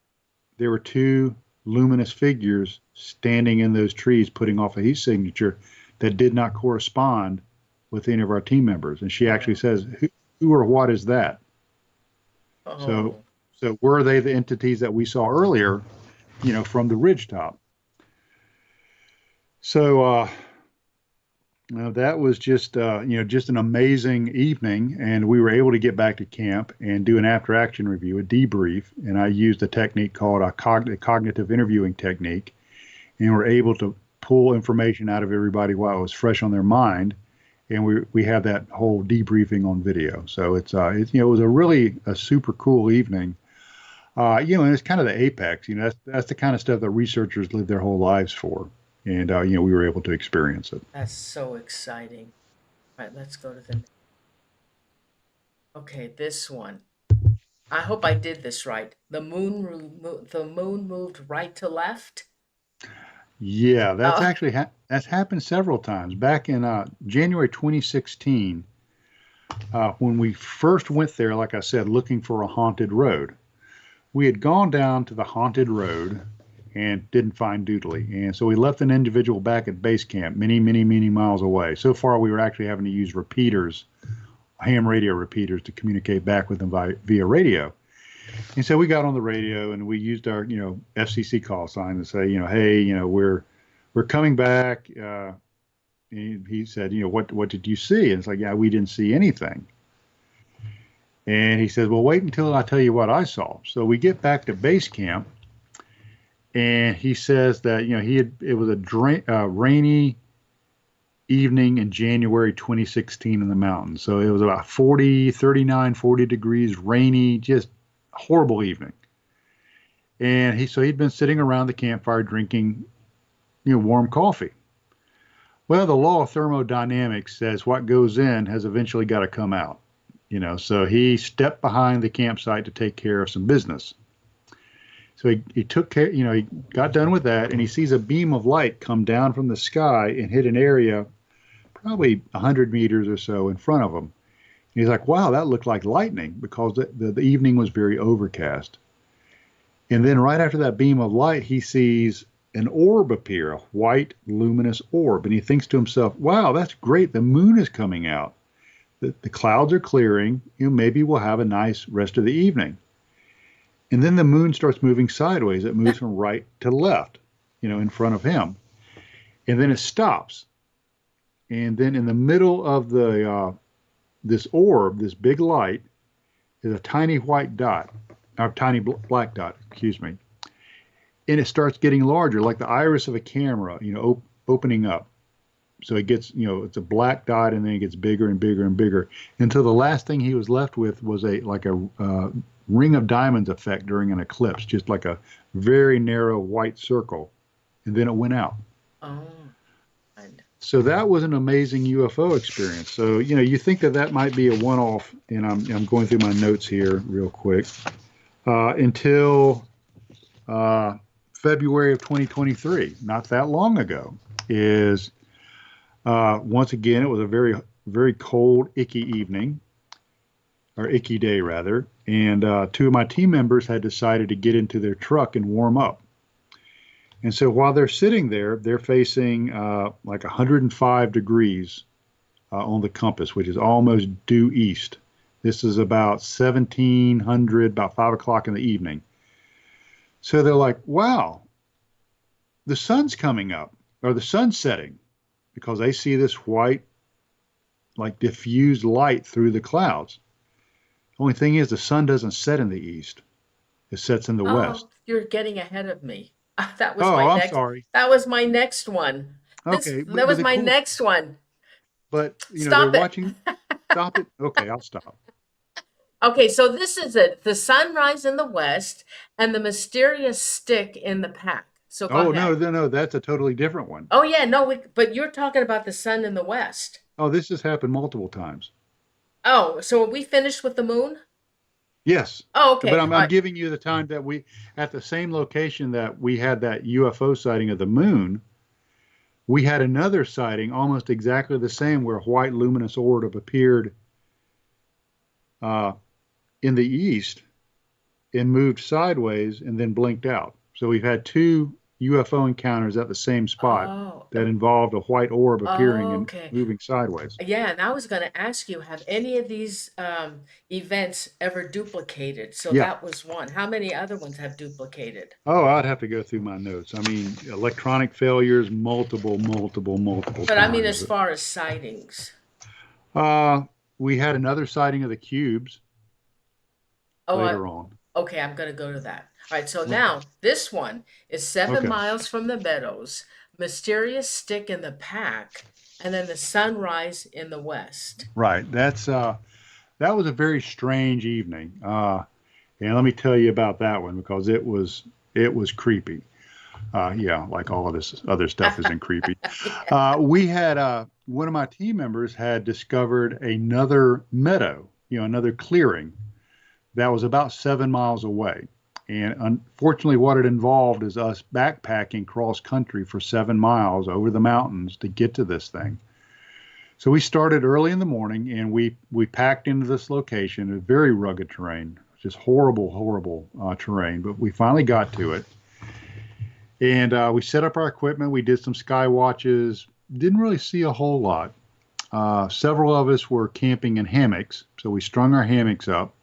[SPEAKER 2] there were two luminous figures standing in those trees, putting off a heat signature that did not correspond with any of our team members. And she actually says, who or what is that?
[SPEAKER 1] Oh.
[SPEAKER 2] So were they the entities that we saw earlier, from the ridgetop? So that was just just an amazing evening, and we were able to get back to camp and do an after-action review, a debrief, and I used a technique called a cognitive interviewing technique, and we're able to pull information out of everybody while it was fresh on their mind, and we have that whole debriefing on video. So it was a really super cool evening. And it's kind of the apex. That's the kind of stuff that researchers live their whole lives for, and we were able to experience it.
[SPEAKER 1] That's so exciting. All right, let's go to the okay, this one. I hope I did this right. The moon moved right to left.
[SPEAKER 2] Yeah, that's
[SPEAKER 1] Oh,
[SPEAKER 2] actually that's happened several times. Back in January 2016, when we first went there, like I said, looking for a haunted road, we had gone down to the haunted road and didn't find Doodley. And so we left an individual back at base camp, many, many, many miles away. So far, we were actually having to use repeaters, ham radio repeaters, to communicate back with them via radio. And so we got on the radio and we used our, FCC call sign to say, hey, we're coming back. He said, what did you see? And it's like, yeah, we didn't see anything. And he says, well, wait until I tell you what I saw. So we get back to base camp, and he says that it was a rainy evening in January 2016 in the mountains. So it was about 40 degrees, rainy, just horrible evening. And he'd been sitting around the campfire drinking, warm coffee. Well, the law of thermodynamics says what goes in has eventually got to come out. So he stepped behind the campsite to take care of some business. So he took care, he got done with that, and he sees a beam of light come down from the sky and hit an area probably 100 meters or so in front of him. And he's like, wow, that looked like lightning, because the evening was very overcast. And then right after that beam of light, he sees an orb appear, a white luminous orb. And he thinks to himself, wow, that's great. The moon is coming out. The clouds are clearing. Maybe we'll have a nice rest of the evening. And then the moon starts moving sideways. It moves from right to left, in front of him. And then it stops. And then in the middle of this orb, this big light, is a tiny white dot, or tiny black dot, excuse me. And it starts getting larger, like the iris of a camera, opening up. So it gets, it's a black dot, and then it gets bigger and bigger and bigger, until the last thing he was left with was a ring of diamonds effect during an eclipse, just like a very narrow white circle, and then it went out.
[SPEAKER 1] oh, and
[SPEAKER 2] So that was an amazing UFO experience. So you think that might be a one-off, and I'm going through my notes here real quick. Until February of 2023, not that long ago, is once again, it was a very, very cold, icky evening, or icky day rather, and two of my team members had decided to get into their truck and warm up. And so while they're sitting there, they're facing like 105 degrees on the compass, which is almost due east. This is about 1700, about 5 o'clock in the evening. So they're like, wow, the sun's coming up, or the sun's setting, because they see this white, like diffused light through the clouds. Only thing is, the sun doesn't set in the east; it sets in the west.
[SPEAKER 1] oh, you're getting ahead of me. That was
[SPEAKER 2] Oh,
[SPEAKER 1] my
[SPEAKER 2] I'm
[SPEAKER 1] next.
[SPEAKER 2] sorry.
[SPEAKER 1] That was my next one.
[SPEAKER 2] Okay,
[SPEAKER 1] That
[SPEAKER 2] but
[SPEAKER 1] was
[SPEAKER 2] the
[SPEAKER 1] my
[SPEAKER 2] cool,
[SPEAKER 1] next one.
[SPEAKER 2] but they're
[SPEAKER 1] Stop it.
[SPEAKER 2] watching. Stop it. Okay, I'll stop.
[SPEAKER 1] Okay, so this is it. The sunrise in the west and the mysterious stick in the pack. So go
[SPEAKER 2] Oh no,
[SPEAKER 1] ahead.
[SPEAKER 2] no, no, that's a totally different one.
[SPEAKER 1] Oh yeah, no, but you're talking about the sun in the west.
[SPEAKER 2] Oh, this has happened multiple times.
[SPEAKER 1] Oh, so are we finished with the moon?
[SPEAKER 2] Yes,
[SPEAKER 1] Oh,
[SPEAKER 2] but
[SPEAKER 1] okay. All
[SPEAKER 2] I'm
[SPEAKER 1] right.
[SPEAKER 2] giving you the time that at the same location that we had that UFO sighting of the moon, we had another sighting almost exactly the same, where a white luminous orb appeared uh, in the east and moved sideways and then blinked out. So we've had two UFO encounters at the same spot
[SPEAKER 1] Oh,
[SPEAKER 2] that involved a white orb appearing and
[SPEAKER 1] okay.
[SPEAKER 2] moving sideways.
[SPEAKER 1] Yeah, and I was going to ask you, have any of these events ever duplicated? So
[SPEAKER 2] Yeah.
[SPEAKER 1] that was one. How many other ones have duplicated?
[SPEAKER 2] Oh, I'd have to go through my notes. I mean, electronic failures, multiple, multiple, multiple
[SPEAKER 1] But I mean,
[SPEAKER 2] times.
[SPEAKER 1] as far as sightings.
[SPEAKER 2] Uh, we had another sighting of the cubes
[SPEAKER 1] Oh,
[SPEAKER 2] later on.
[SPEAKER 1] okay, I'm going to go to that. All right, so
[SPEAKER 2] Okay.
[SPEAKER 1] now this one is 7 miles
[SPEAKER 2] Okay.
[SPEAKER 1] from the meadows, mysterious stick in the pack, and then the sunrise in the west.
[SPEAKER 2] Right. That was a very strange evening. And let me tell you about that one because it was creepy. Yeah, like all of this other stuff isn't creepy.
[SPEAKER 1] Yeah.
[SPEAKER 2] We had one of my team members had discovered another meadow, another clearing that was about 7 miles away. And unfortunately, what it involved is us backpacking cross country for 7 miles over the mountains to get to this thing. So we started early in the morning and we packed into this location, a very rugged terrain, just horrible, horrible terrain. But we finally got to it. And we set up our equipment. We did some sky watches. Didn't really see a whole lot. Several of us were camping in hammocks. So we strung our hammocks up,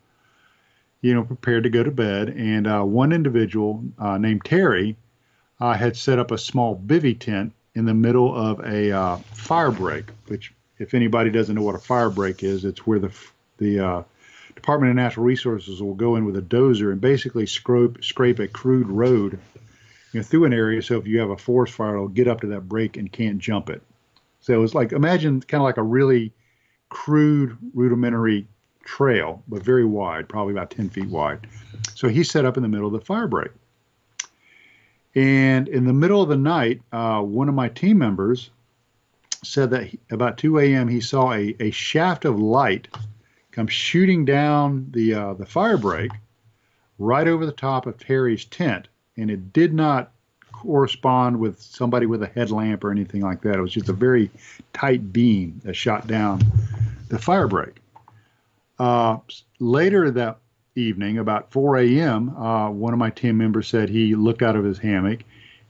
[SPEAKER 2] prepared to go to bed. And one individual named Terry had set up a small bivy tent in the middle of a fire break, which, if anybody doesn't know what a fire break is, it's where the Department of Natural Resources will go in with a dozer and basically scrape a crude road through an area. So if you have a forest fire, it'll get up to that break and can't jump it. So it's like, imagine kind of like a really crude, rudimentary trail, but very wide, probably about 10 feet wide. So he set up in the middle of the fire break. And in the middle of the night, one of my team members said that about 2 a.m. he saw a shaft of light come shooting down the fire break right over the top of Terry's tent. And it did not correspond with somebody with a headlamp or anything like that. It was just a very tight beam that shot down the fire break. Later that evening, about 4 a.m., one of my team members said he looked out of his hammock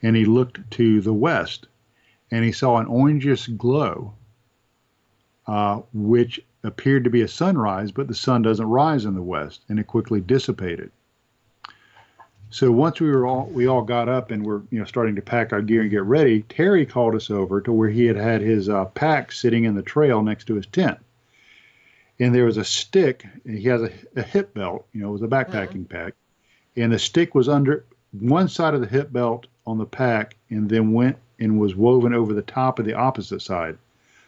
[SPEAKER 2] and he looked to the west and he saw an orangish glow, which appeared to be a sunrise, but the sun doesn't rise in the west, and it quickly dissipated. So once we all got up and were starting to pack our gear and get ready, Terry called us over to where he had his pack sitting in the trail next to his tent, and there was a stick. And he has a hip belt, it was a backpacking pack, and the stick was under one side of the hip belt on the pack, and then went and was woven over the top of the opposite side.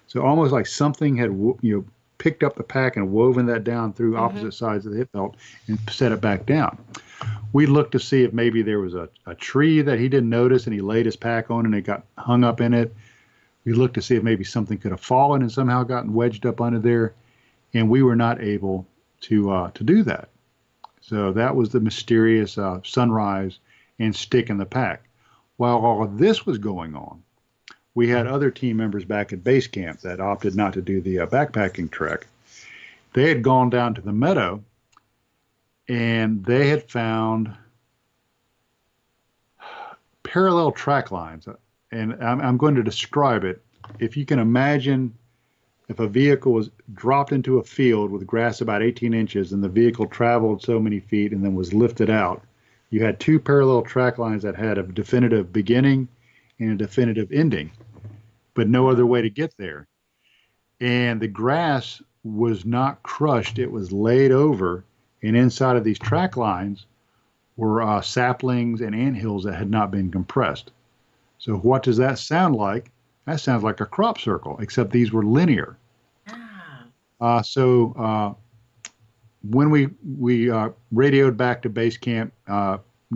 [SPEAKER 2] So almost like something had picked up the pack and woven that down through opposite sides of the hip belt and set it back down. We looked to see if maybe there was a tree that he didn't notice and he laid his pack on and it got hung up in it. We looked to see if maybe something could have fallen and somehow gotten wedged up under there, and we were not able to do that. So that was the mysterious sunrise and stick in the pack. While all of this was going on, we had other team members back at base camp that opted not to do the backpacking trek. They had gone down to the meadow and they had found parallel track lines. And I'm going to describe it. If you can imagine, if a vehicle was dropped into a field with grass about 18 inches and the vehicle traveled so many feet and then was lifted out, you had two parallel track lines that had a definitive beginning and a definitive ending, but no other way to get there. And the grass was not crushed, it was laid over, and inside of these track lines were saplings and anthills that had not been compressed. So what does that sound like? That sounds like a crop circle, except these were linear. So when we radioed back to base camp,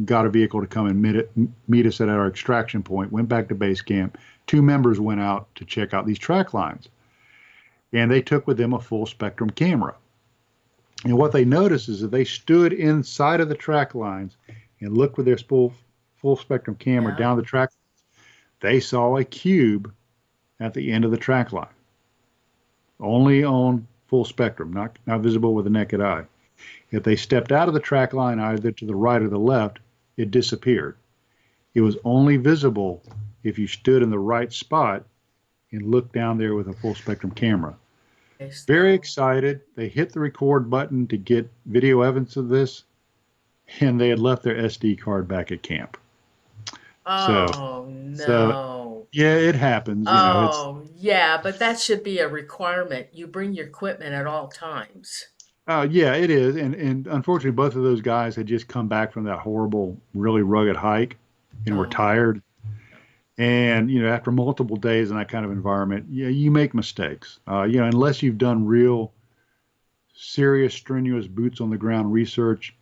[SPEAKER 2] got a vehicle to come and meet us at our extraction point, went back to base camp. Two members went out to check out these track lines, and they took with them a full spectrum camera. And what they noticed is that they stood inside of the track lines and looked with their full spectrum camera down the track. They saw a cube at the end of the track line, only on full spectrum, not visible with the naked eye. If they stepped out of the track line, either to the right or the left, it disappeared. It was only visible if you stood in the right spot and looked down there with a full spectrum camera. Very excited. They hit the record button to get video evidence of this, and they had left their SD card back at camp.
[SPEAKER 1] Oh, no.
[SPEAKER 2] Yeah, it happens.
[SPEAKER 1] Oh, yeah, but that should be a requirement. You bring your equipment at all times.
[SPEAKER 2] Yeah, it is. And unfortunately, both of those guys had just come back from that horrible, really rugged hike and were tired. And, after multiple days in that kind of environment, you make mistakes. Unless you've done real serious, strenuous boots on the ground research,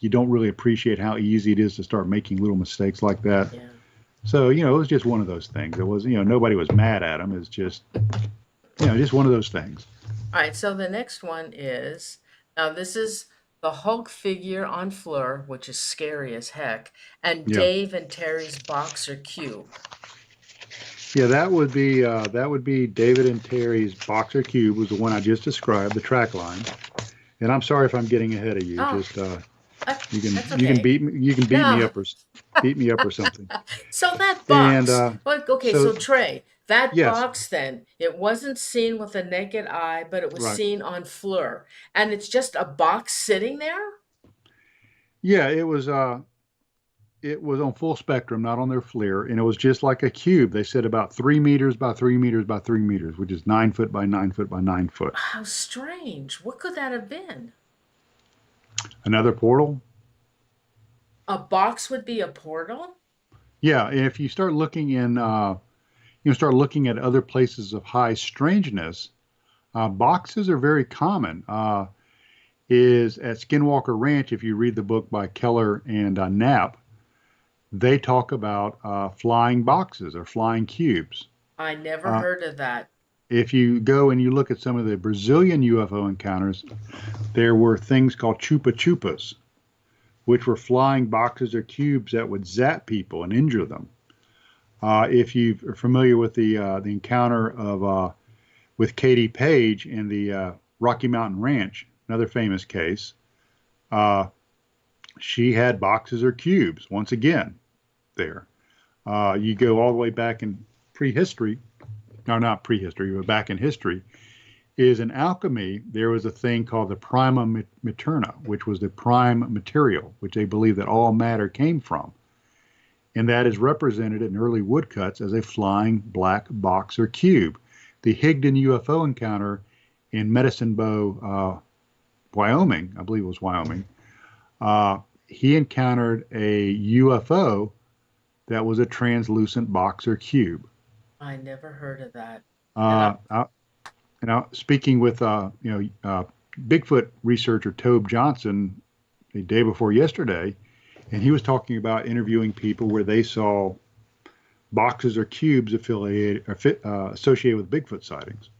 [SPEAKER 2] you don't really appreciate how easy it is to start making little mistakes like that.
[SPEAKER 1] Yeah.
[SPEAKER 2] So, it was just one of those things. It was, nobody was mad at him. It's just, just one of those things.
[SPEAKER 1] All right, so the next one is now this is the Hulk figure on Fleur, which is scary as heck, and
[SPEAKER 2] Yeah.
[SPEAKER 1] Dave and Terry's boxer cube.
[SPEAKER 2] Yeah, that would be David and Terry's Boxer Cube was the one I just described, the track line. And I'm sorry if I'm getting ahead of you.
[SPEAKER 1] Oh,
[SPEAKER 2] Just you can
[SPEAKER 1] that's
[SPEAKER 2] you can
[SPEAKER 1] okay.
[SPEAKER 2] beat me you can
[SPEAKER 1] No.
[SPEAKER 2] beat me up or something.
[SPEAKER 1] So that
[SPEAKER 2] And
[SPEAKER 1] box, well, okay,
[SPEAKER 2] so
[SPEAKER 1] so Trey, that
[SPEAKER 2] yes,
[SPEAKER 1] box then, it wasn't seen with the naked eye, but it was
[SPEAKER 2] right.
[SPEAKER 1] seen on Fleur. And it's just a box sitting there?
[SPEAKER 2] Yeah, it was on full spectrum, not on their FLIR, and it was just like a cube. They said about 3 meters by 3 meters by 3 meters, which is 9 foot by 9 foot by 9 foot.
[SPEAKER 1] How strange. What could that have been?
[SPEAKER 2] Another portal.
[SPEAKER 1] A box would be a portal?
[SPEAKER 2] Yeah, and if you start looking start looking at other places of high strangeness, boxes are very common. Is at Skinwalker Ranch, if you read the book by Keller and Knapp, they talk about flying boxes or flying cubes.
[SPEAKER 1] I never
[SPEAKER 2] Uh,
[SPEAKER 1] heard of that.
[SPEAKER 2] if you go and you look at some of the Brazilian UFO encounters, there were things called chupa chupas, which were flying boxes or cubes that would zap people and injure them. If you are familiar with the encounter of with Katie Page in the Rocky Mountain Ranch, another famous case, uh, she had boxes or cubes once again there. You go all the way back in prehistory, no, not prehistory, but back in history, is in alchemy, there was a thing called the prima materna, which was the prime material, which they believe that all matter came from. And that is represented in early woodcuts as a flying black box or cube. The Higdon UFO encounter in Medicine Bow, Wyoming, I believe it was Wyoming, he encountered a UFO that was a translucent box or cube.
[SPEAKER 1] I never heard of that. And
[SPEAKER 2] Uh, I, Speaking with Bigfoot researcher Tobe Johnson the day before yesterday, and he was talking about interviewing people where they saw boxes or cubes associated with Bigfoot sightings.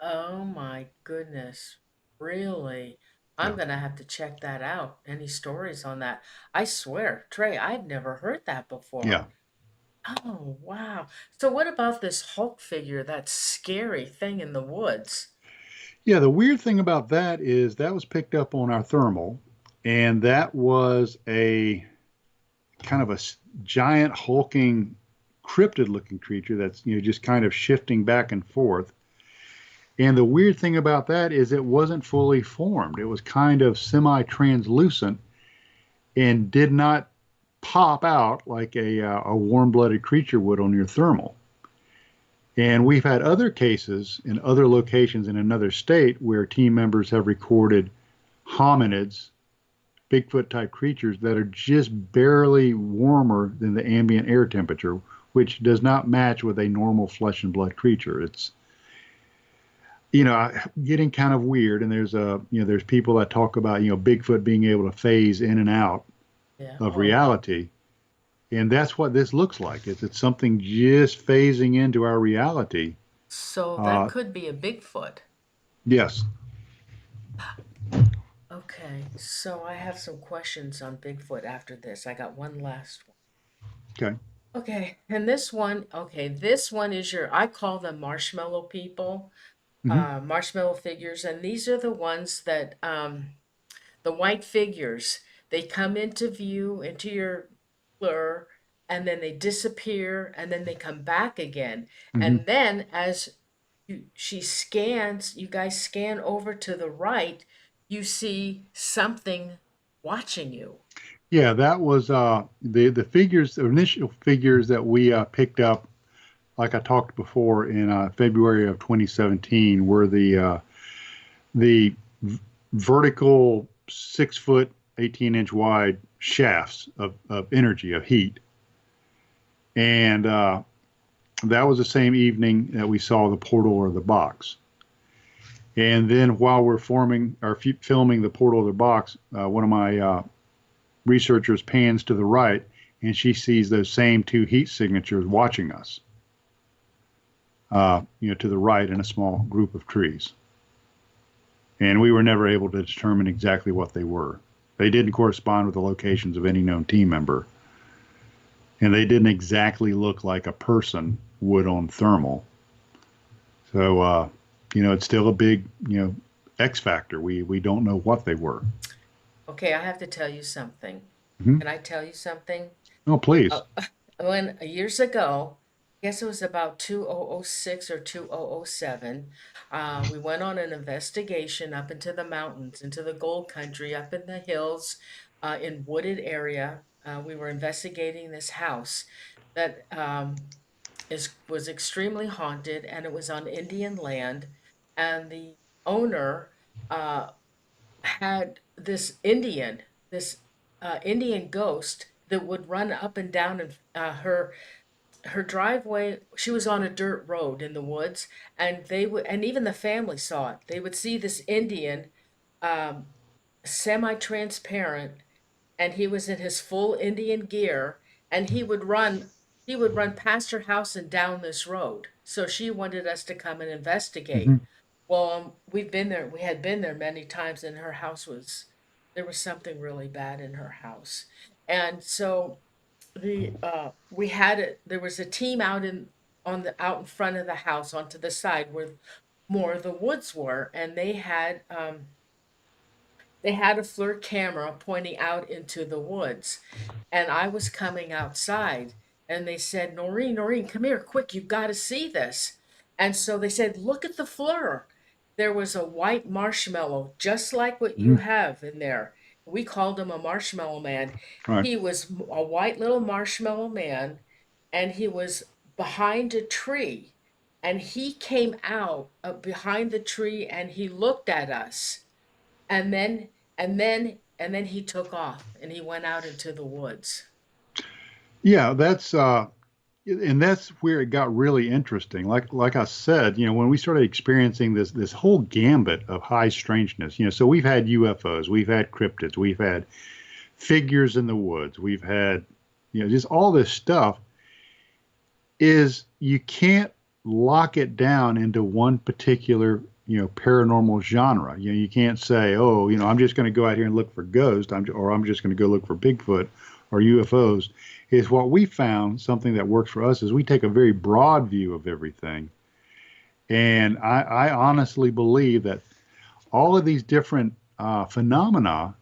[SPEAKER 1] oh my goodness. Really? I'm
[SPEAKER 2] Yeah,
[SPEAKER 1] gonna have to check that out. Any stories on that? I swear, Trey, I've never heard that
[SPEAKER 2] yeah,
[SPEAKER 1] before. Oh, wow. So what about this Hulk figure, that scary thing in the woods?
[SPEAKER 2] yeah. The weird thing about that is that was picked up on our thermal, and that was a kind of a giant hulking cryptid looking creature that's just kind of shifting back and forth. And the weird thing about that is it wasn't fully formed. It was kind of semi-translucent and did not pop out like a warm-blooded creature would on your thermal. And we've had other cases in other locations in another state where team members have recorded hominids, Bigfoot type creatures that are just barely warmer than the ambient air temperature, which does not match with a normal flesh and blood creature. It's getting kind of weird. And there's people that talk about Bigfoot being able to phase in and out
[SPEAKER 1] Yeah.
[SPEAKER 2] of
[SPEAKER 1] Oh, wow.
[SPEAKER 2] reality, and that's what this looks like. It's something just phasing into our reality.
[SPEAKER 1] So that
[SPEAKER 2] Uh,
[SPEAKER 1] could be a Bigfoot.
[SPEAKER 2] yes.
[SPEAKER 1] Okay, so I have some questions on Bigfoot after this. I got one last one.
[SPEAKER 2] Okay.
[SPEAKER 1] Okay, and this one is I call them marshmallow people,
[SPEAKER 2] Hmm.
[SPEAKER 1] marshmallow figures, and these are the ones that, the white figures, they come into view, into your blur, and then they disappear, and then they come back again.
[SPEAKER 2] Hmm.
[SPEAKER 1] And then as you guys scan over to the right, you see something watching you.
[SPEAKER 2] Yeah, that was the figures, the initial figures that we picked up, like I talked before in February of 2017, were the vertical 6 foot, 18-inch wide shafts of energy of heat, and that was the same evening that we saw the portal or the box. And then while we're filming the portal or the box, one of my researchers pans to the right, and she sees those same two heat signatures watching us, to the right in a small group of trees. And we were never able to determine exactly what they were. They didn't correspond with the locations of any known team member. And they didn't exactly look like a person would on thermal. So, it's still a big, X factor. We don't know what they were.
[SPEAKER 1] Okay, I have to tell you something.
[SPEAKER 2] Mm-hmm.
[SPEAKER 1] Can I tell you something?
[SPEAKER 2] Oh, please.
[SPEAKER 1] Uh, when years ago, I guess it was about 2006 or 2007, we went on an investigation up into the mountains, into the gold country, up in the hills, in wooded area. We were investigating this house that was extremely haunted, and it was on Indian land, and the owner uh, had this Indian ghost that would run up and down her driveway. She was on a dirt road in the woods, and even the family saw it. They would see this Indian, um, semi-transparent, and he was in his full Indian gear, and he would run past her house and down this road. So she wanted us to come and investigate.
[SPEAKER 2] Mm-hmm.
[SPEAKER 1] Well, we've been there. We had been there many times, and there was something really bad in her house, and so we had it. There was a team out in front of the house, onto the side where more of the woods were, and they had a FLIR camera pointing out into the woods. And I was coming outside, and they said, Norene, Norene, come here, quick, you've got to see this. And so they said, look at the FLIR. There was a white marshmallow, just like what you
[SPEAKER 2] Mm-hmm.
[SPEAKER 1] have in there. We called him a marshmallow man.
[SPEAKER 2] Right.
[SPEAKER 1] He was a white little marshmallow man, and he was behind a tree. And he came out behind the tree, and he looked at us, and then he took off, and he went out into the woods.
[SPEAKER 2] Yeah, and that's where it got really interesting. Like I said, when we started experiencing this whole gambit of high strangeness, so we've had UFOs, we've had cryptids, we've had figures in the woods, we've had, just all this stuff. Is you can't lock it down into one particular, paranormal genre. You can't say, oh, I'm just going to go out here and look for ghosts, or I'm just going to go look for Bigfoot or UFOs. Is what we found, something that works for us, is we take a very broad view of everything. And I honestly believe that all of these different phenomena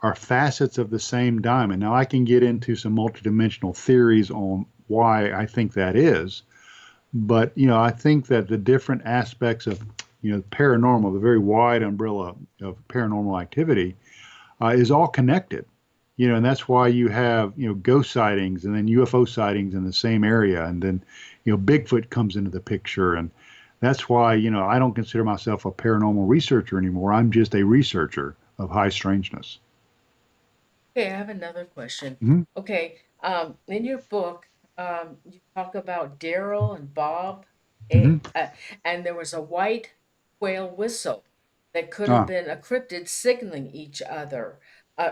[SPEAKER 2] are facets of the same diamond. Now, I can get into some multidimensional theories on why I think that is, but I think that the different aspects of paranormal, the very wide umbrella of paranormal activity, is all connected. And that's why you have ghost sightings and then UFO sightings in the same area, and then Bigfoot comes into the picture, and that's why I don't consider myself a paranormal researcher anymore. I'm just a researcher of high strangeness.
[SPEAKER 1] Okay, I have another question.
[SPEAKER 2] Hmm.
[SPEAKER 1] Okay, in your book, you talk about Daryl and Bob,
[SPEAKER 2] Hmm.
[SPEAKER 1] and there was a white quail whistle that could have
[SPEAKER 2] Ah,
[SPEAKER 1] been a cryptid signaling each other,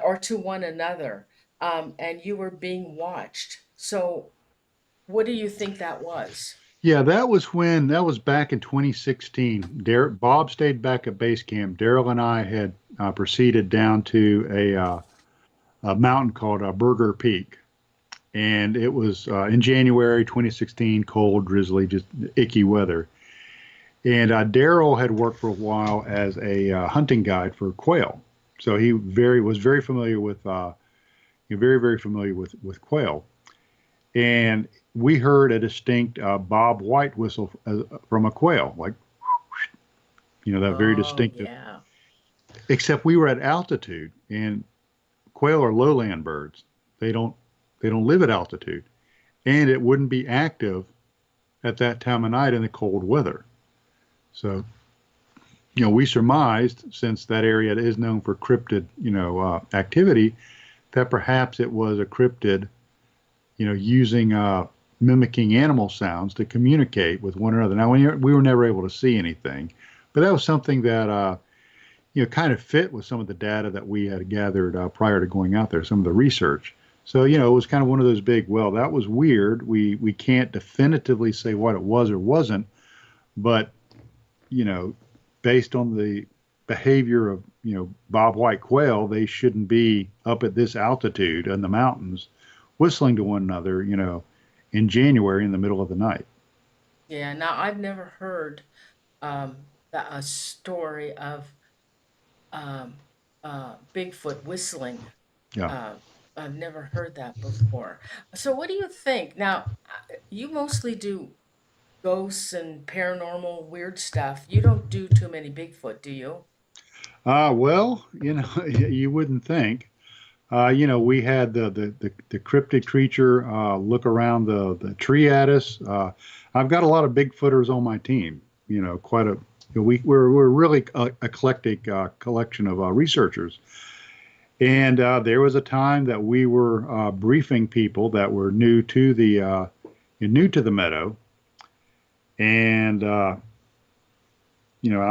[SPEAKER 1] or to one another, and you were being watched. So, what do you think that was?
[SPEAKER 2] yeah, that was back in 2016. Bob stayed back at base camp. Daryl and I had proceeded down to a mountain called Burger Peak. And it was in January 2016, cold, drizzly, just icky weather. And Daryl had worked for a while as a hunting guide for quail, so he was very familiar with very familiar with quail. And we heard a distinct Bob White whistle from a quail, like that very
[SPEAKER 1] Oh,
[SPEAKER 2] distinctive.
[SPEAKER 1] yeah.
[SPEAKER 2] Except we were at altitude, and quail are lowland birds. They don't they don't live at altitude, and it wouldn't be active at that time of night in the cold weather. So, we surmised, since that area is known for cryptid, activity, that perhaps it was a cryptid, using mimicking animal sounds to communicate with one another. Now, we were never able to see anything, but that was something that kind of fit with some of the data that we had gathered prior to going out there, some of the research. So, it was kind of one of those big, well, that was weird. We can't definitively say what it was or wasn't, but, you know, based on the behavior of, Bob White quail, they shouldn't be up at this altitude in the mountains whistling to one another, in January in the middle of the night.
[SPEAKER 1] Yeah. Now I've never heard a story of um, Bigfoot whistling.
[SPEAKER 2] Yeah.
[SPEAKER 1] Uh, I've never heard that before. So, what do you think? Now, you mostly do ghosts and paranormal weird stuff. You don't do too many Bigfoot, do you?
[SPEAKER 2] Well, you wouldn't think. We had the cryptid creature look around the tree at us. I've got a lot of Bigfooters on my team. Quite a we're really a eclectic collection of researchers. And there was a time that we were briefing people that were new to the meadow, and I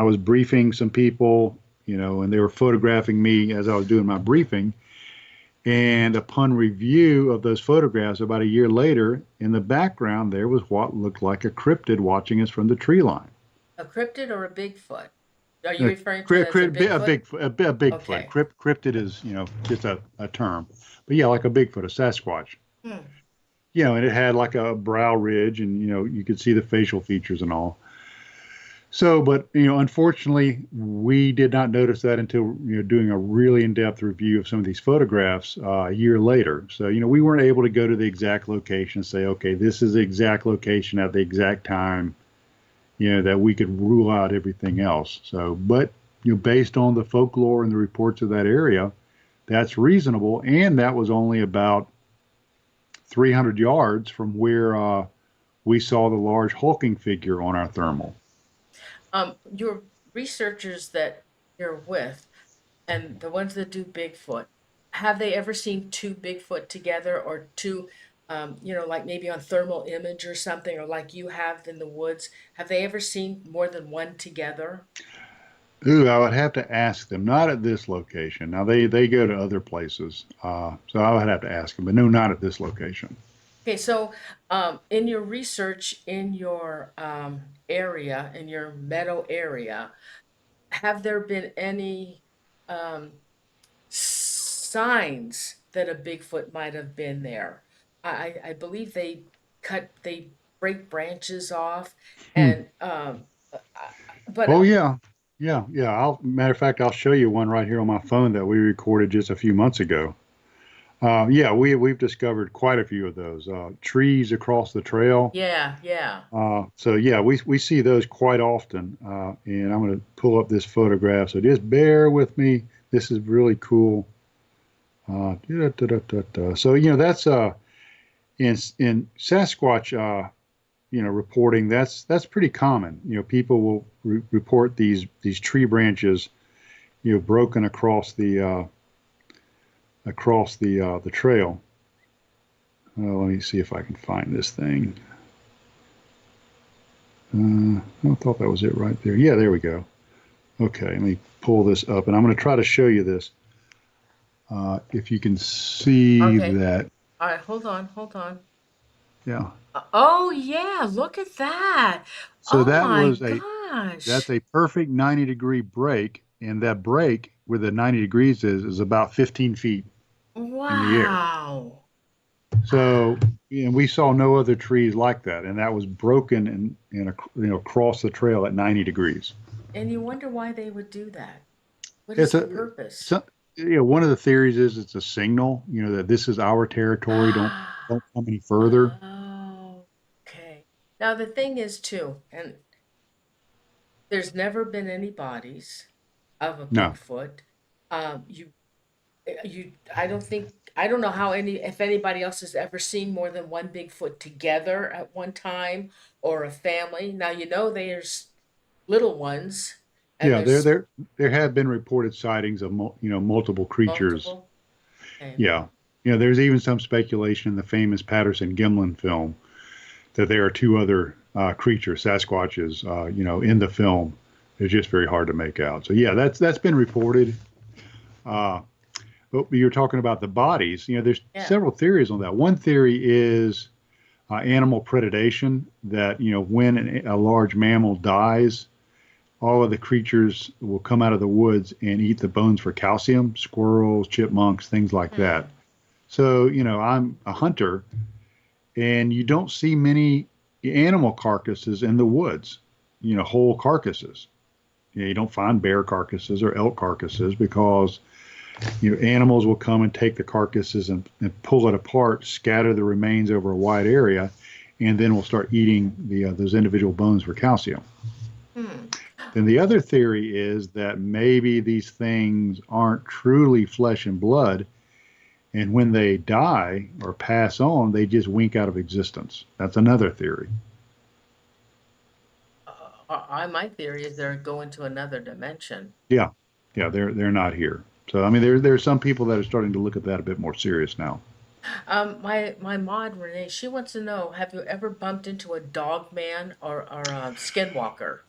[SPEAKER 2] was briefing some people, and they were photographing me as I was doing my briefing. And upon review of those photographs, about a year later, in the background, there was what looked like a cryptid watching us from the tree line.
[SPEAKER 1] A cryptid or a Bigfoot? Are you
[SPEAKER 2] A,
[SPEAKER 1] referring to it as a
[SPEAKER 2] a
[SPEAKER 1] Bigfoot?
[SPEAKER 2] big, a Bigfoot.
[SPEAKER 1] Okay.
[SPEAKER 2] Cryptid is, just a term. But yeah, like a Bigfoot, a Sasquatch.
[SPEAKER 1] Hmm.
[SPEAKER 2] And it had like a brow ridge, and you could see the facial features and all. So, but unfortunately, we did not notice that until doing a really in-depth review of some of these photographs a year later. So, we weren't able to go to the exact location and say, okay, this is the exact location at the exact time, that we could rule out everything else. So, but based on the folklore and the reports of that area, that's reasonable, and that was only about 300 yards from where we saw the large hulking figure on our thermal.
[SPEAKER 1] Your researchers that you're with and the ones that do Bigfoot, have they ever seen two Bigfoot together or two, like maybe on thermal image or something, or like you have in the woods? Have they ever seen more than one together?
[SPEAKER 2] Ooh, I would have to ask them. Not at this location. Now they go to other places, so I would have to ask them. But no, not at this location.
[SPEAKER 1] Okay, so in your research in your area, in your meadow area, have there been any um, signs that a Bigfoot might have been there? I believe they break branches off,
[SPEAKER 2] Hmm.
[SPEAKER 1] and but
[SPEAKER 2] Oh yeah, yeah. Matter of fact, I'll show you one right here on my phone that we recorded just a few months ago. Yeah, we've discovered quite a few of those trees across the trail.
[SPEAKER 1] yeah, yeah.
[SPEAKER 2] So yeah, we see those quite often. And I'm going to pull up this photograph. So just bear with me. This is really cool. So that's in Sasquatch reporting. That's pretty common. People will report these tree branches broken across the trail. Let me see if I can find this thing. I thought that was it right there. Yeah, there we go. Okay, let me pull this up, and I'm going to try to show you this. If you can see
[SPEAKER 1] Okay,
[SPEAKER 2] that,
[SPEAKER 1] all right. Hold on.
[SPEAKER 2] yeah.
[SPEAKER 1] Oh yeah, look at that.
[SPEAKER 2] So
[SPEAKER 1] Oh
[SPEAKER 2] that
[SPEAKER 1] my
[SPEAKER 2] was
[SPEAKER 1] gosh.
[SPEAKER 2] that's a perfect 90-degree break, and that break where the 90 degrees is about 15 feet in the air.
[SPEAKER 1] Wow.
[SPEAKER 2] So, we saw no other trees like that, and that was broken and across the trail at 90 degrees.
[SPEAKER 1] And you wonder why they would do that. What is
[SPEAKER 2] It's
[SPEAKER 1] the
[SPEAKER 2] a
[SPEAKER 1] purpose?
[SPEAKER 2] so, one of the theories is it's a signal, that this is our territory. Don't come any further.
[SPEAKER 1] Oh, okay. Now the thing is too, and there's never been any bodies of a
[SPEAKER 2] No.
[SPEAKER 1] Bigfoot. You, I don't think, I don't know how if anybody else has ever seen more than one Bigfoot together at one time or a family. Now you know there's little ones, and
[SPEAKER 2] Yeah,
[SPEAKER 1] there's
[SPEAKER 2] there have been reported sightings of multiple creatures.
[SPEAKER 1] multiple. Okay.
[SPEAKER 2] Yeah. There's even some speculation in the famous Patterson Gimlin film that there are two other creatures, Sasquatches, in the film It's just very hard to make out. So yeah, that's been reported. Uh, but you're talking about the bodies. There's
[SPEAKER 1] Yeah.
[SPEAKER 2] several theories on that. One theory is animal predation. That when a large mammal dies, all of the creatures will come out of the woods and eat the bones for calcium. Squirrels, chipmunks, things like that.
[SPEAKER 1] Hmm.
[SPEAKER 2] So I'm a hunter, and you don't see many animal carcasses in the woods. Whole carcasses. You don't find bear carcasses or elk carcasses because animals will come and take the carcasses and pull it apart, scatter the remains over a wide area, and then we'll start eating those individual bones for calcium.
[SPEAKER 1] Hmm.
[SPEAKER 2] Then the other theory is that maybe these things aren't truly flesh and blood, and when they die or pass on, they just wink out of existence. That's another theory.
[SPEAKER 1] My theory is they're going to another dimension.
[SPEAKER 2] Yeah, yeah, they're not here. So I mean, there's some people that are starting to look at that a bit more serious now.
[SPEAKER 1] My mod Renee, she wants to know: have you ever bumped into a dog man or a skinwalker?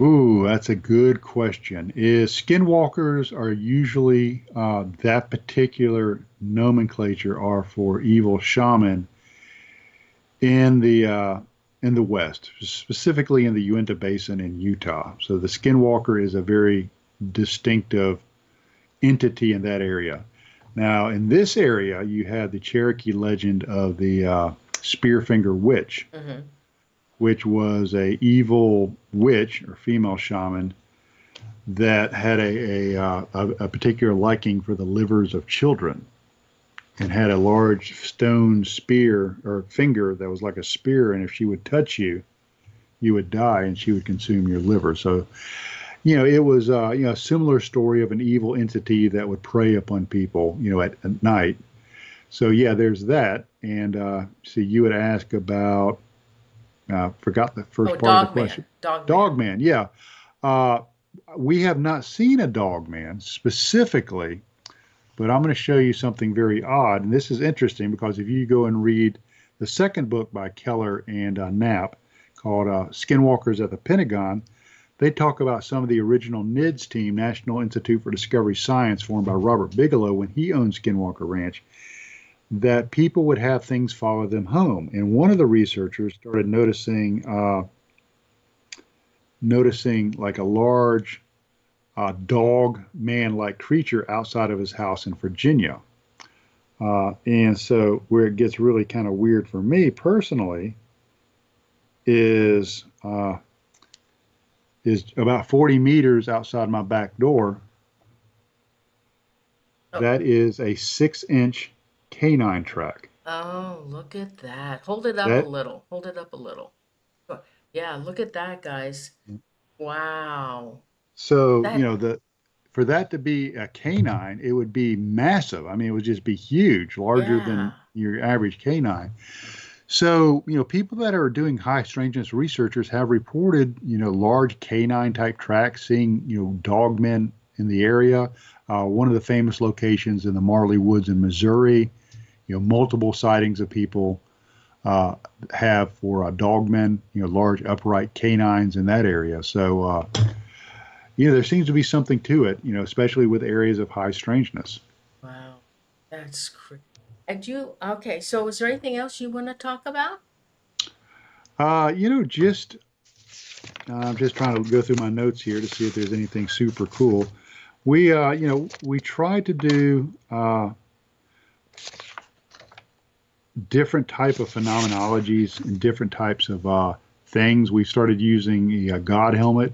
[SPEAKER 2] Ooh, that's a good question. Is skinwalkers are usually that particular nomenclature are for evil shaman in the West, specifically in the Uinta Basin in Utah. So the skinwalker is a very distinctive entity in that area. Now, in this area, you have the Cherokee legend of the Spearfinger Witch,
[SPEAKER 1] Hmm.
[SPEAKER 2] which was a evil witch or female shaman that had a particular liking for the livers of children and had a large stone spear or finger that was like a spear. And if she would touch you, you would die and she would consume your liver. So, it was, a similar story of an evil entity that would prey upon people, at night. So, yeah, there's that. And so you would ask about, forgot the
[SPEAKER 1] Oh,
[SPEAKER 2] first part of the
[SPEAKER 1] dog man,
[SPEAKER 2] question.
[SPEAKER 1] dog man.
[SPEAKER 2] Dog man, yeah. Uh, we have not seen a dog man specifically, but I'm going to show you something very odd. And this is interesting because if you go and read the second book by Keller and Knapp called Skinwalkers at the Pentagon, they talk about some of the original NIDS team, National Institute for Discovery Science, formed by Robert Bigelow when he owned Skinwalker Ranch, that people would have things follow them home. And one of the researchers started noticing like a large dog man like creature outside of his house in Virginia. And so where it gets really kind of weird for me personally is about 40 meters outside my back door.
[SPEAKER 1] Oh,
[SPEAKER 2] That is a 6-inch canine track.
[SPEAKER 1] oh, look at that. Hold it up a
[SPEAKER 2] That
[SPEAKER 1] little. Hold it up a little. Yeah, look at that, guys. Wow.
[SPEAKER 2] so
[SPEAKER 1] That,
[SPEAKER 2] the for that to be a canine, it would be massive. I mean, it would just be huge, larger
[SPEAKER 1] yeah.
[SPEAKER 2] than your average canine. So, people that are doing high strangeness researchers have reported, large canine type tracks, seeing, dogmen in the area. One of the famous locations in the Marley Woods in Missouri, multiple sightings of people uh, have for dogmen, large upright canines in that area. So, there seems to be something to it, especially with areas of high strangeness.
[SPEAKER 1] Wow. That's crazy. And okay, so is there anything else you want to talk about?
[SPEAKER 2] Just I'm just trying to go through my notes here to see if there's anything super cool. We try to do different type of phenomenologies and different types of things. We started using a God helmet,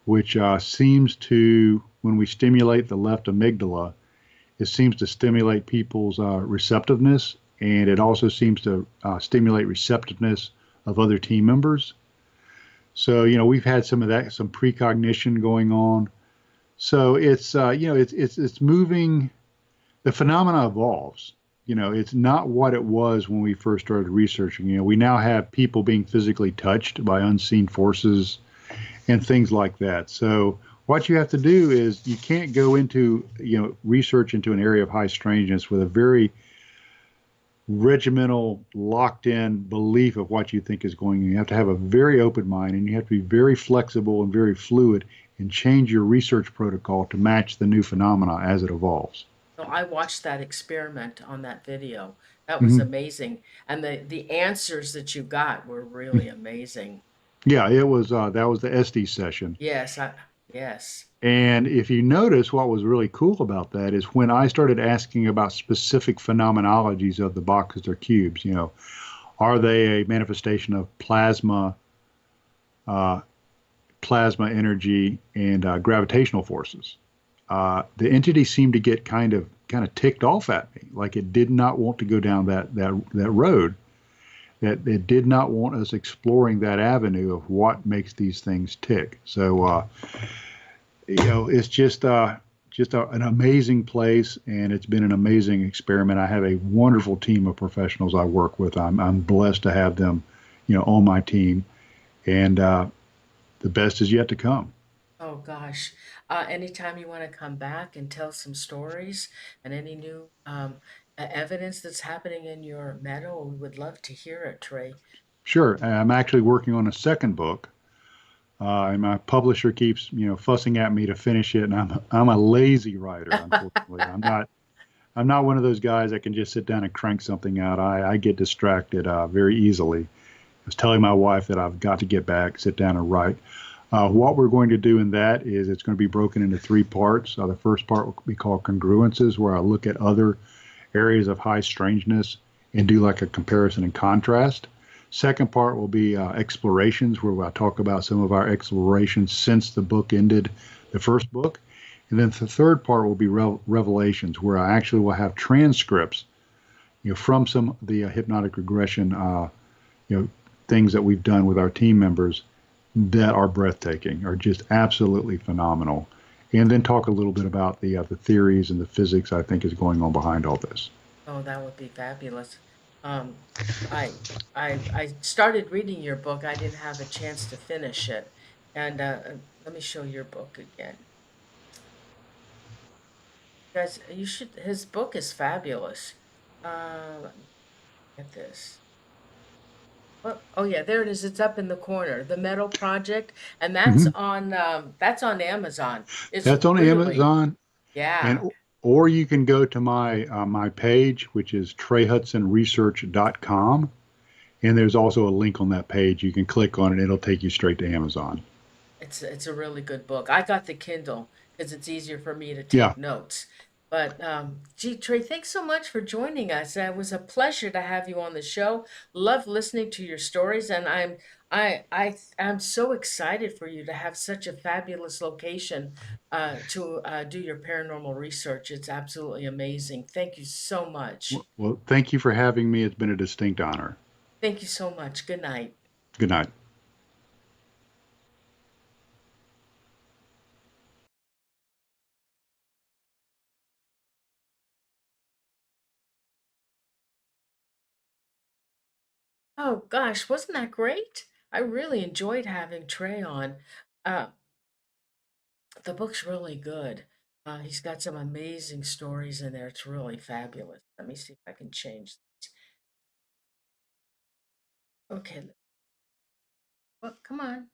[SPEAKER 2] which seems to, when we stimulate the left amygdala, it seems to stimulate people's receptiveness, and it also seems to stimulate receptiveness of other team members. So, we've had some of that, some precognition going on. So it's it's moving. The phenomena evolves. It's not what it was when we first started researching. We now have people being physically touched by unseen forces and things like that. So what you have to do is you can't go into research into an area of high strangeness with a very regimental, locked in belief of what you think is going on. You have to have a very open mind and you have to be very flexible and very fluid and change your research protocol to match the new phenomena as it evolves.
[SPEAKER 1] So I watched that experiment on that video. That was
[SPEAKER 2] Mm-hmm.
[SPEAKER 1] amazing. And the answers that you got were really amazing.
[SPEAKER 2] Yeah, it was that was the SD session.
[SPEAKER 1] Yes, yes.
[SPEAKER 2] And if you notice, what was really cool about that is when I started asking about specific phenomenologies of the boxes or cubes, are they a manifestation of uh, plasma energy, and gravitational forces? The entity seemed to get kind of ticked off at me, like it did not want to go down that road. That it did not want us exploring that avenue of what makes these things tick. So it's an amazing place, and it's been an amazing experiment. I have a wonderful team of professionals I work with. I'm blessed to have them, on my team, and the best is yet to come.
[SPEAKER 1] Oh gosh. Anytime you want to come back and tell some stories and any new evidence that's happening in your meadow, we would love to hear it, Trey.
[SPEAKER 2] Sure, I'm actually working on a second book, and my publisher keeps, fussing at me to finish it, and I'm a lazy writer. Unfortunately, I'm not one of those guys that can just sit down and crank something out. I get distracted very easily. I was telling my wife that I've got to get back, sit down and write. What we're going to do in that is it's going to be broken into three parts. The first part will be called congruences, where I look at other areas of high strangeness and do like a comparison and contrast. Second part will be explorations, where I talk about some of our explorations since the book ended, the first book. And then the third part will be revelations, where I actually will have transcripts, from some of the hypnotic regression, you know, things that we've done with our team members that are breathtaking, are just absolutely phenomenal. And then talk a little bit about the theories and the physics I think is going on behind all this.
[SPEAKER 1] Oh, that would be fabulous. Um, I I started reading your book. I didn't have a chance to finish it. And let me show your book again. Guys, you should, his book is fabulous. Let me get this. Oh yeah, there it is. It's up in the corner. The Meadow Project, and
[SPEAKER 2] Hmm.
[SPEAKER 1] that's on Amazon. It's
[SPEAKER 2] That's on
[SPEAKER 1] really,
[SPEAKER 2] Amazon,
[SPEAKER 1] yeah.
[SPEAKER 2] and or you can go to my page, which is TreyHudsonResearch.com, and there's also a link on that page. You can click on it; it'll take you straight to Amazon.
[SPEAKER 1] It's a really good book. I got the Kindle because it's easier for me to
[SPEAKER 2] Yeah.
[SPEAKER 1] take notes. But gee, Trey, thanks so much for joining us. It was a pleasure to have you on the show. Love listening to your stories, and I'm so excited for you to have such a fabulous location to do your paranormal research. It's absolutely amazing. Thank you so much.
[SPEAKER 2] Well, thank you for having me. It's been a distinct honor.
[SPEAKER 1] Thank you so much. Good night.
[SPEAKER 2] Good night.
[SPEAKER 1] Oh gosh, wasn't that great? I really enjoyed having Trey on. Uh, the book's really good. He's got some amazing stories in there. It's really fabulous. Let me see if I can change this. Okay, well, come on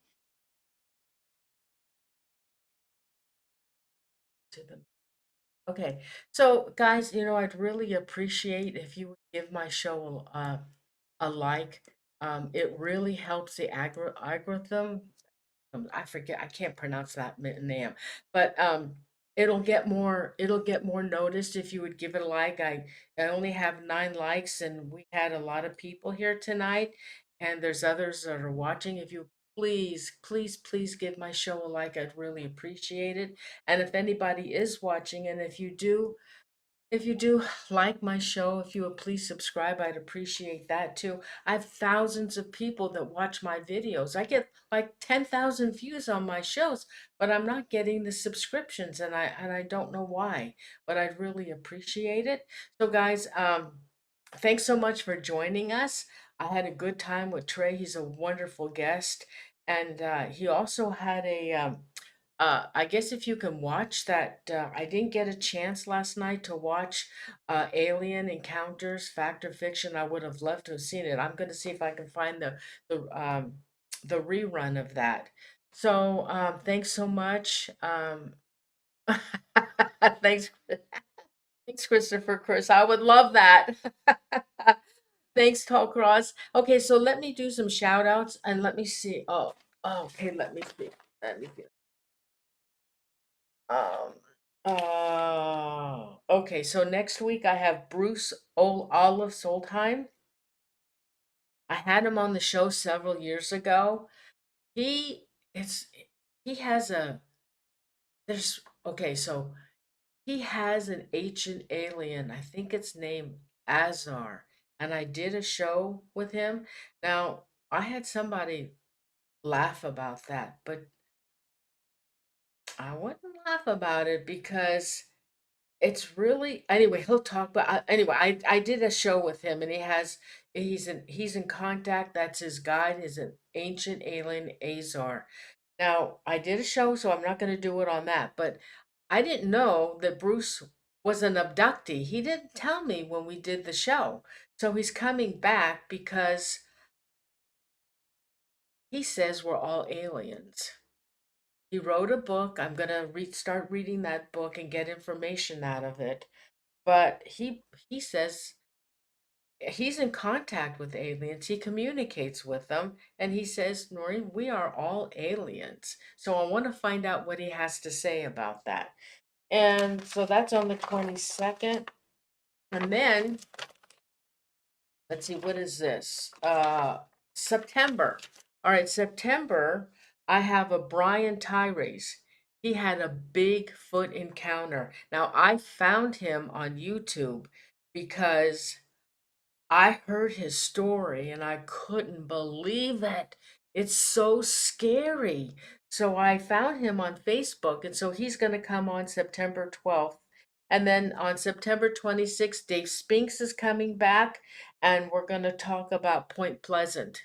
[SPEAKER 1] to them. Okay, so guys, I'd really appreciate if you would give my show a like. It really helps the algorithm. I forget, I can't pronounce that name, but it'll get more noticed if you would give it a like. I only have 9 likes, and we had a lot of people here tonight, and there's others that are watching. If you please, please, please give my show a like, I'd really appreciate it. And if anybody is watching, and if you do like my show, if you would please subscribe, I'd appreciate that too. I have thousands of people that watch my videos. I get like 10,000 views on my shows, but I'm not getting the subscriptions, and I don't know why, but I'd really appreciate it. So guys, thanks so much for joining us. I had a good time with Trey. He's a wonderful guest, and he also had I guess if you can watch that, I didn't get a chance last night to watch Alien Encounters, Fact or Fiction. I would have loved to have seen it. I'm going to see if I can find the the rerun of that. So thanks so much. Thanks, thanks, Christopher. Chris, I would love that. Thanks, Tall Cross. Okay, so let me do some shout outs and let me see. Okay, let me see. Let me see. Um, okay, so next week I have Bruce Olive Soldheim. I had him on the show several years ago. He it's he has a there's okay, so he has an ancient alien. I think it's named Azar, and I did a show with him. Now, I had somebody laugh about that, but I wouldn't laugh about it because it's really anyway. He'll talk, but anyway, I did a show with him, and he's in contact. That's his guide. Is an ancient alien Azar. Now, I did a show, so I'm not going to do it on that, but I didn't know that Bruce was an abductee. He didn't tell me when we did the show. So he's coming back because he says we're all aliens. He wrote a book. I'm going to start reading that book and get information out of it. But he says he's in contact with aliens. He communicates with them, and he says, Noreen, we are all aliens. So I want to find out what he has to say about that. And so that's on the 22nd. And then, let's see, what is this? September. All right, September, I have a Brian Tyrese. He had a Bigfoot encounter. Now, I found him on YouTube because I heard his story and I couldn't believe it. It's so scary. So I found him on Facebook, and so he's going to come on September 12th. And then on September 26th, Dave Spinks is coming back, and we're going to talk about Point Pleasant.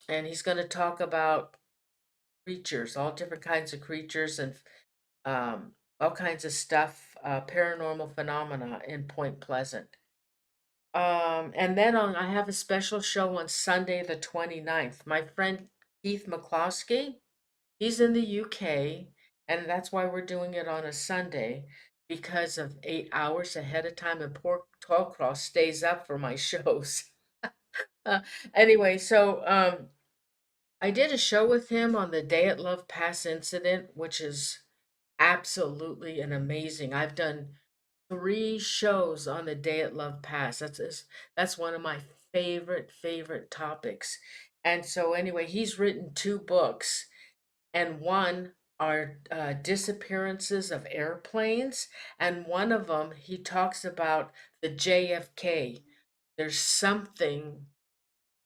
[SPEAKER 1] And he's going to talk about creatures, all different kinds of creatures, and all kinds of stuff, paranormal phenomena in Point Pleasant. And then I have a special show on Sunday, the 29th. My friend Keith McCloskey, he's in the UK, and that's why we're doing it on a Sunday because of 8 hours ahead of time, and poor Tallcross stays up for my shows. Uh, anyway, so I did a show with him on the Day at Love Pass incident, which is absolutely an amazing. I've done 3 shows on the Day at Love Pass. That's one of my favorite topics. And so anyway, he's written 2 books, and one are disappearances of airplanes, and one of them he talks about the JFK. There's something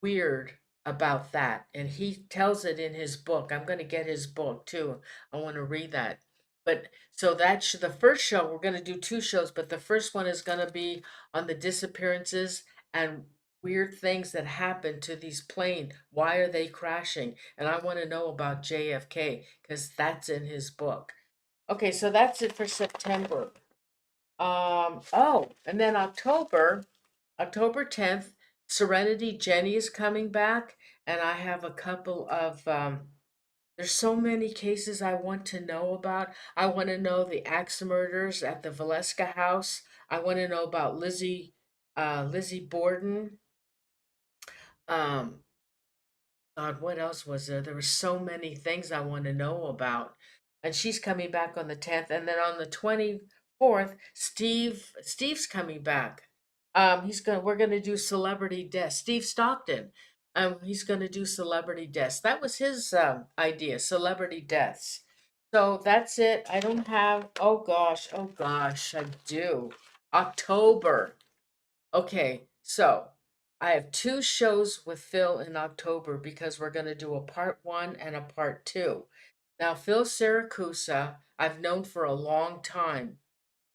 [SPEAKER 1] weird about that, and he tells it in his book. I'm going to get his book too. I want to read that. But so that's the first show. We're going to do 2 shows, but the first one is going to be on the disappearances and weird things that happen to these planes. Why are they crashing? And I want to know about JFK because that's in his book. Okay, so that's it for September. And then October 10th, Serenity Jenny is coming back, and I have a couple of there's so many cases I want to know about. I want to know the axe murders at the Valeska house. I want to know about Lizzie Borden. Um, God, what else was there? There were so many things I want to know about. And she's coming back on the 10th. And then on the 24th, Steve's coming back. We're gonna do celebrity deaths. Steve Stockton. He's gonna do celebrity deaths. That was his idea, celebrity deaths. So that's it. I don't have, oh gosh, I do. October. Okay, so I have 2 shows with Phil in October because we're going to do a part 1 and a part 2. Now, Phil Siracusa, I've known for a long time.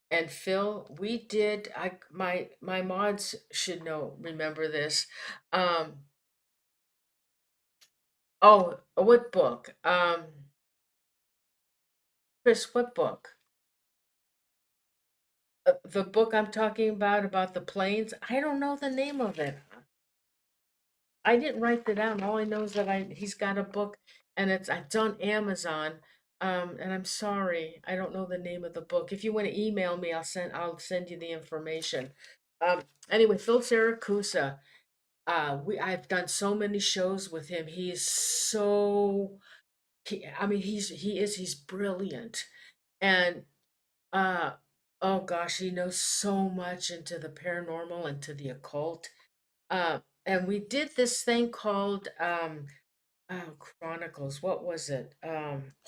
[SPEAKER 1] And Phil, we did, my mods should remember this. Um, what book? Chris, what book? The book I'm talking about the planes. I don't know the name of it. I didn't write that down. All I know is that he's got a book. and it's on Amazon. And I'm sorry, I don't know the name of the book. If you want to email me, I'll send you the information. Anyway, Phil Saracusa. I've done so many shows with him. He is so I mean he's brilliant. And uh oh gosh, he knows so much into the paranormal and to the occult. And we did this thing called oh, Chronicles. What was it?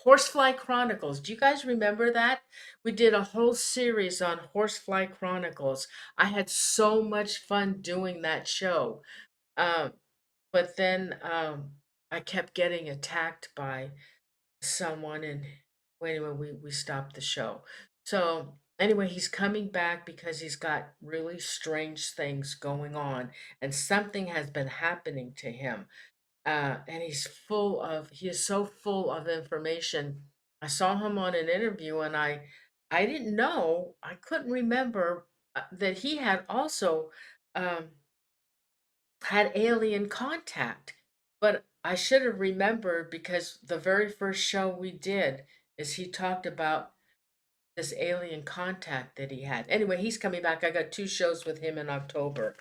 [SPEAKER 1] Horsefly Chronicles. Do you guys remember that? We did a whole series on Horsefly Chronicles. I had so much fun doing that show. Um, but then I kept getting attacked by someone, and anyway, we stopped the show. So anyway, he's coming back because he's got really strange things going on, and something has been happening to him. And he is so full of information. I saw him on an interview, and I didn't know, I couldn't remember that he had also um, had alien contact. But I should have remembered because the very first show we did is he talked about this alien contact that he had. Anyway, he's coming back. I got two shows with him in October.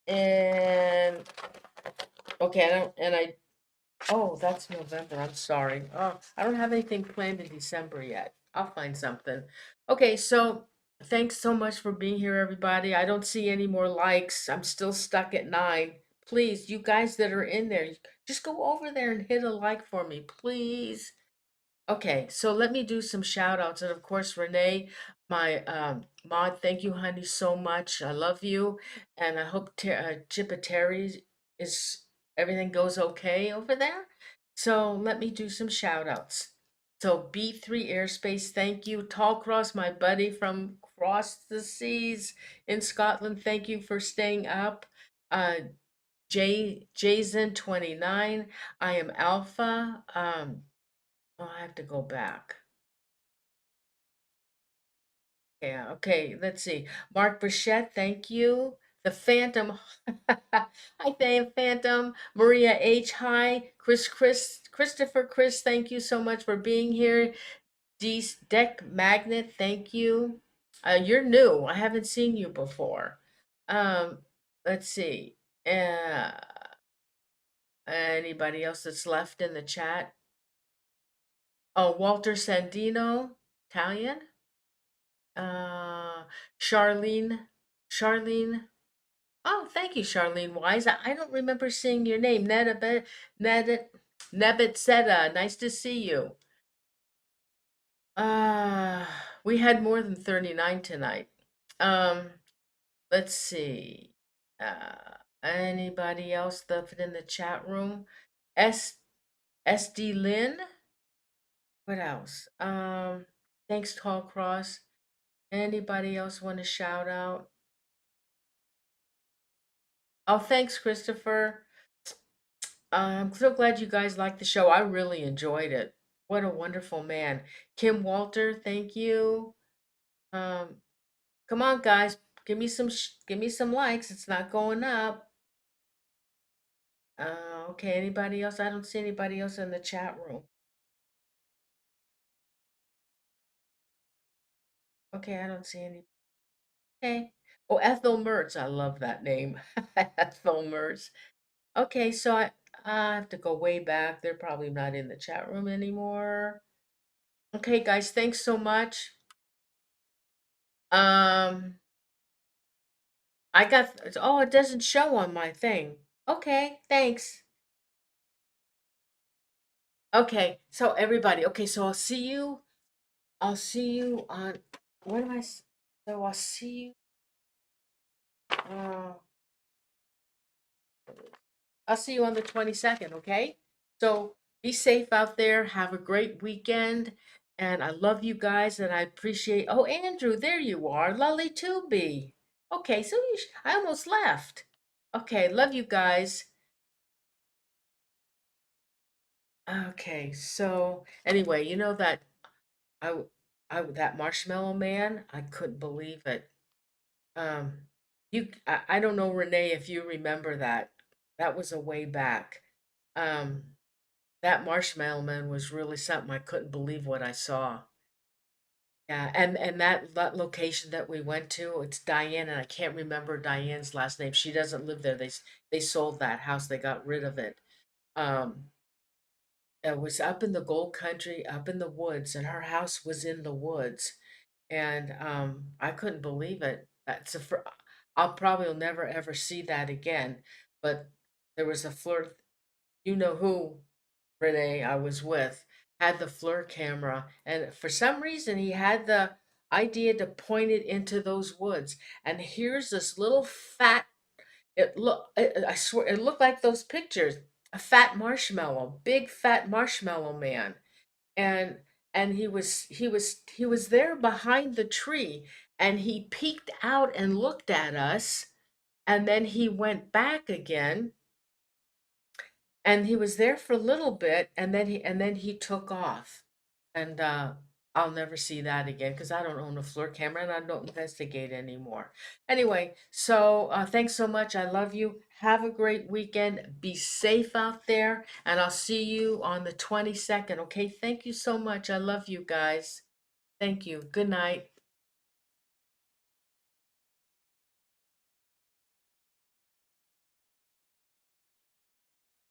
[SPEAKER 1] And okay, I oh, that's November. I'm sorry. Oh, I don't have anything planned in December yet. I'll find something. Okay, so thanks so much for being here, everybody. I don't see any more likes. I'm still stuck at 9. Please, you guys that are in there, just go over there and hit a like for me, please. Okay, so let me do some shout outs. And of course, Renee, my mod, thank you, honey, so much. I love you. And I hope Chippa Terry is everything goes okay over there. So let me do some shout outs. So B3 Airspace, thank you. Tall Cross, my buddy from across the seas in Scotland, thank you for staying up. Uh, Jason 29, I am Alpha. Oh, I have to go back. Yeah, okay, let's see. Mark Brichette, thank you. The Phantom, hi, Phantom. Maria H, hi. Christopher Chris, thank you so much for being here. Deck Magnet, thank you. You're new. I haven't seen you before. Um, let's see. Uh, Anybody else that's left in the chat? Oh, Walter Sandino, Italian. Uh, Charlene, Charlene. Oh, thank you, Charlene Wise. I don't remember seeing your name. Ned, Nebetseta. Nice to see you. Uh, we had more than 39 tonight. Um, let's see. Anybody else left in the chat room? S SD Lynn. What else? Thanks, Tall Cross. Anybody else want to shout out? Oh, thanks, Christopher. I'm so glad you guys liked the show. I really enjoyed it. What a wonderful man. Kim Walter, thank you. Um, Come on, guys, give me some likes. It's not going up. Okay, anybody else? I don't see anybody else in the chat room. Okay, I don't see any. Okay. Oh, Ethel Mertz. I love that name. Ethel Mertz. Okay, so I have to go way back. They're probably not in the chat room anymore. Okay, guys, thanks so much. Um, I got, oh, it doesn't show on my thing. Okay, thanks. Okay, so everybody, okay, so I'll see you on, what am so I'll see you, uh, I'll see you on the 22nd, okay? So be safe out there, have a great weekend, and I love you guys, and I appreciate, oh, Andrew, there you are, Lolly Tooby. Okay, so I almost left. Okay, love you guys. Okay, so anyway, you know that I, that Marshmallow Man, I couldn't believe it. Um, I don't know, Renee, if you remember that. That was a way back. Um, That Marshmallow Man was really something. I couldn't believe what I saw. Yeah, and that location that we went to, it's Diane, and I can't remember Diane's last name. She doesn't live there. They sold that house. They got rid of it. Um, it was up in the gold country, up in the woods, and her house was in the woods. And I couldn't believe it. I'll probably will never ever see that again. But there was a flirt. You know who, Renee, I was with, had the FLIR camera, and for some reason he had the idea to point it into those woods. And here's this little fat. I swear, it looked like those pictures. A fat marshmallow, big fat marshmallow man, and he was there behind the tree, and he peeked out and looked at us, and then he went back again, and he was there for a little bit, and then he took off. And I'll never see that again because I don't own a floor camera and I don't investigate anymore. Anyway, so thanks so much. I love you. Have a great weekend. Be safe out there, and I'll see you on the 22nd. Okay, thank you so much. I love you guys. Thank you. Good night.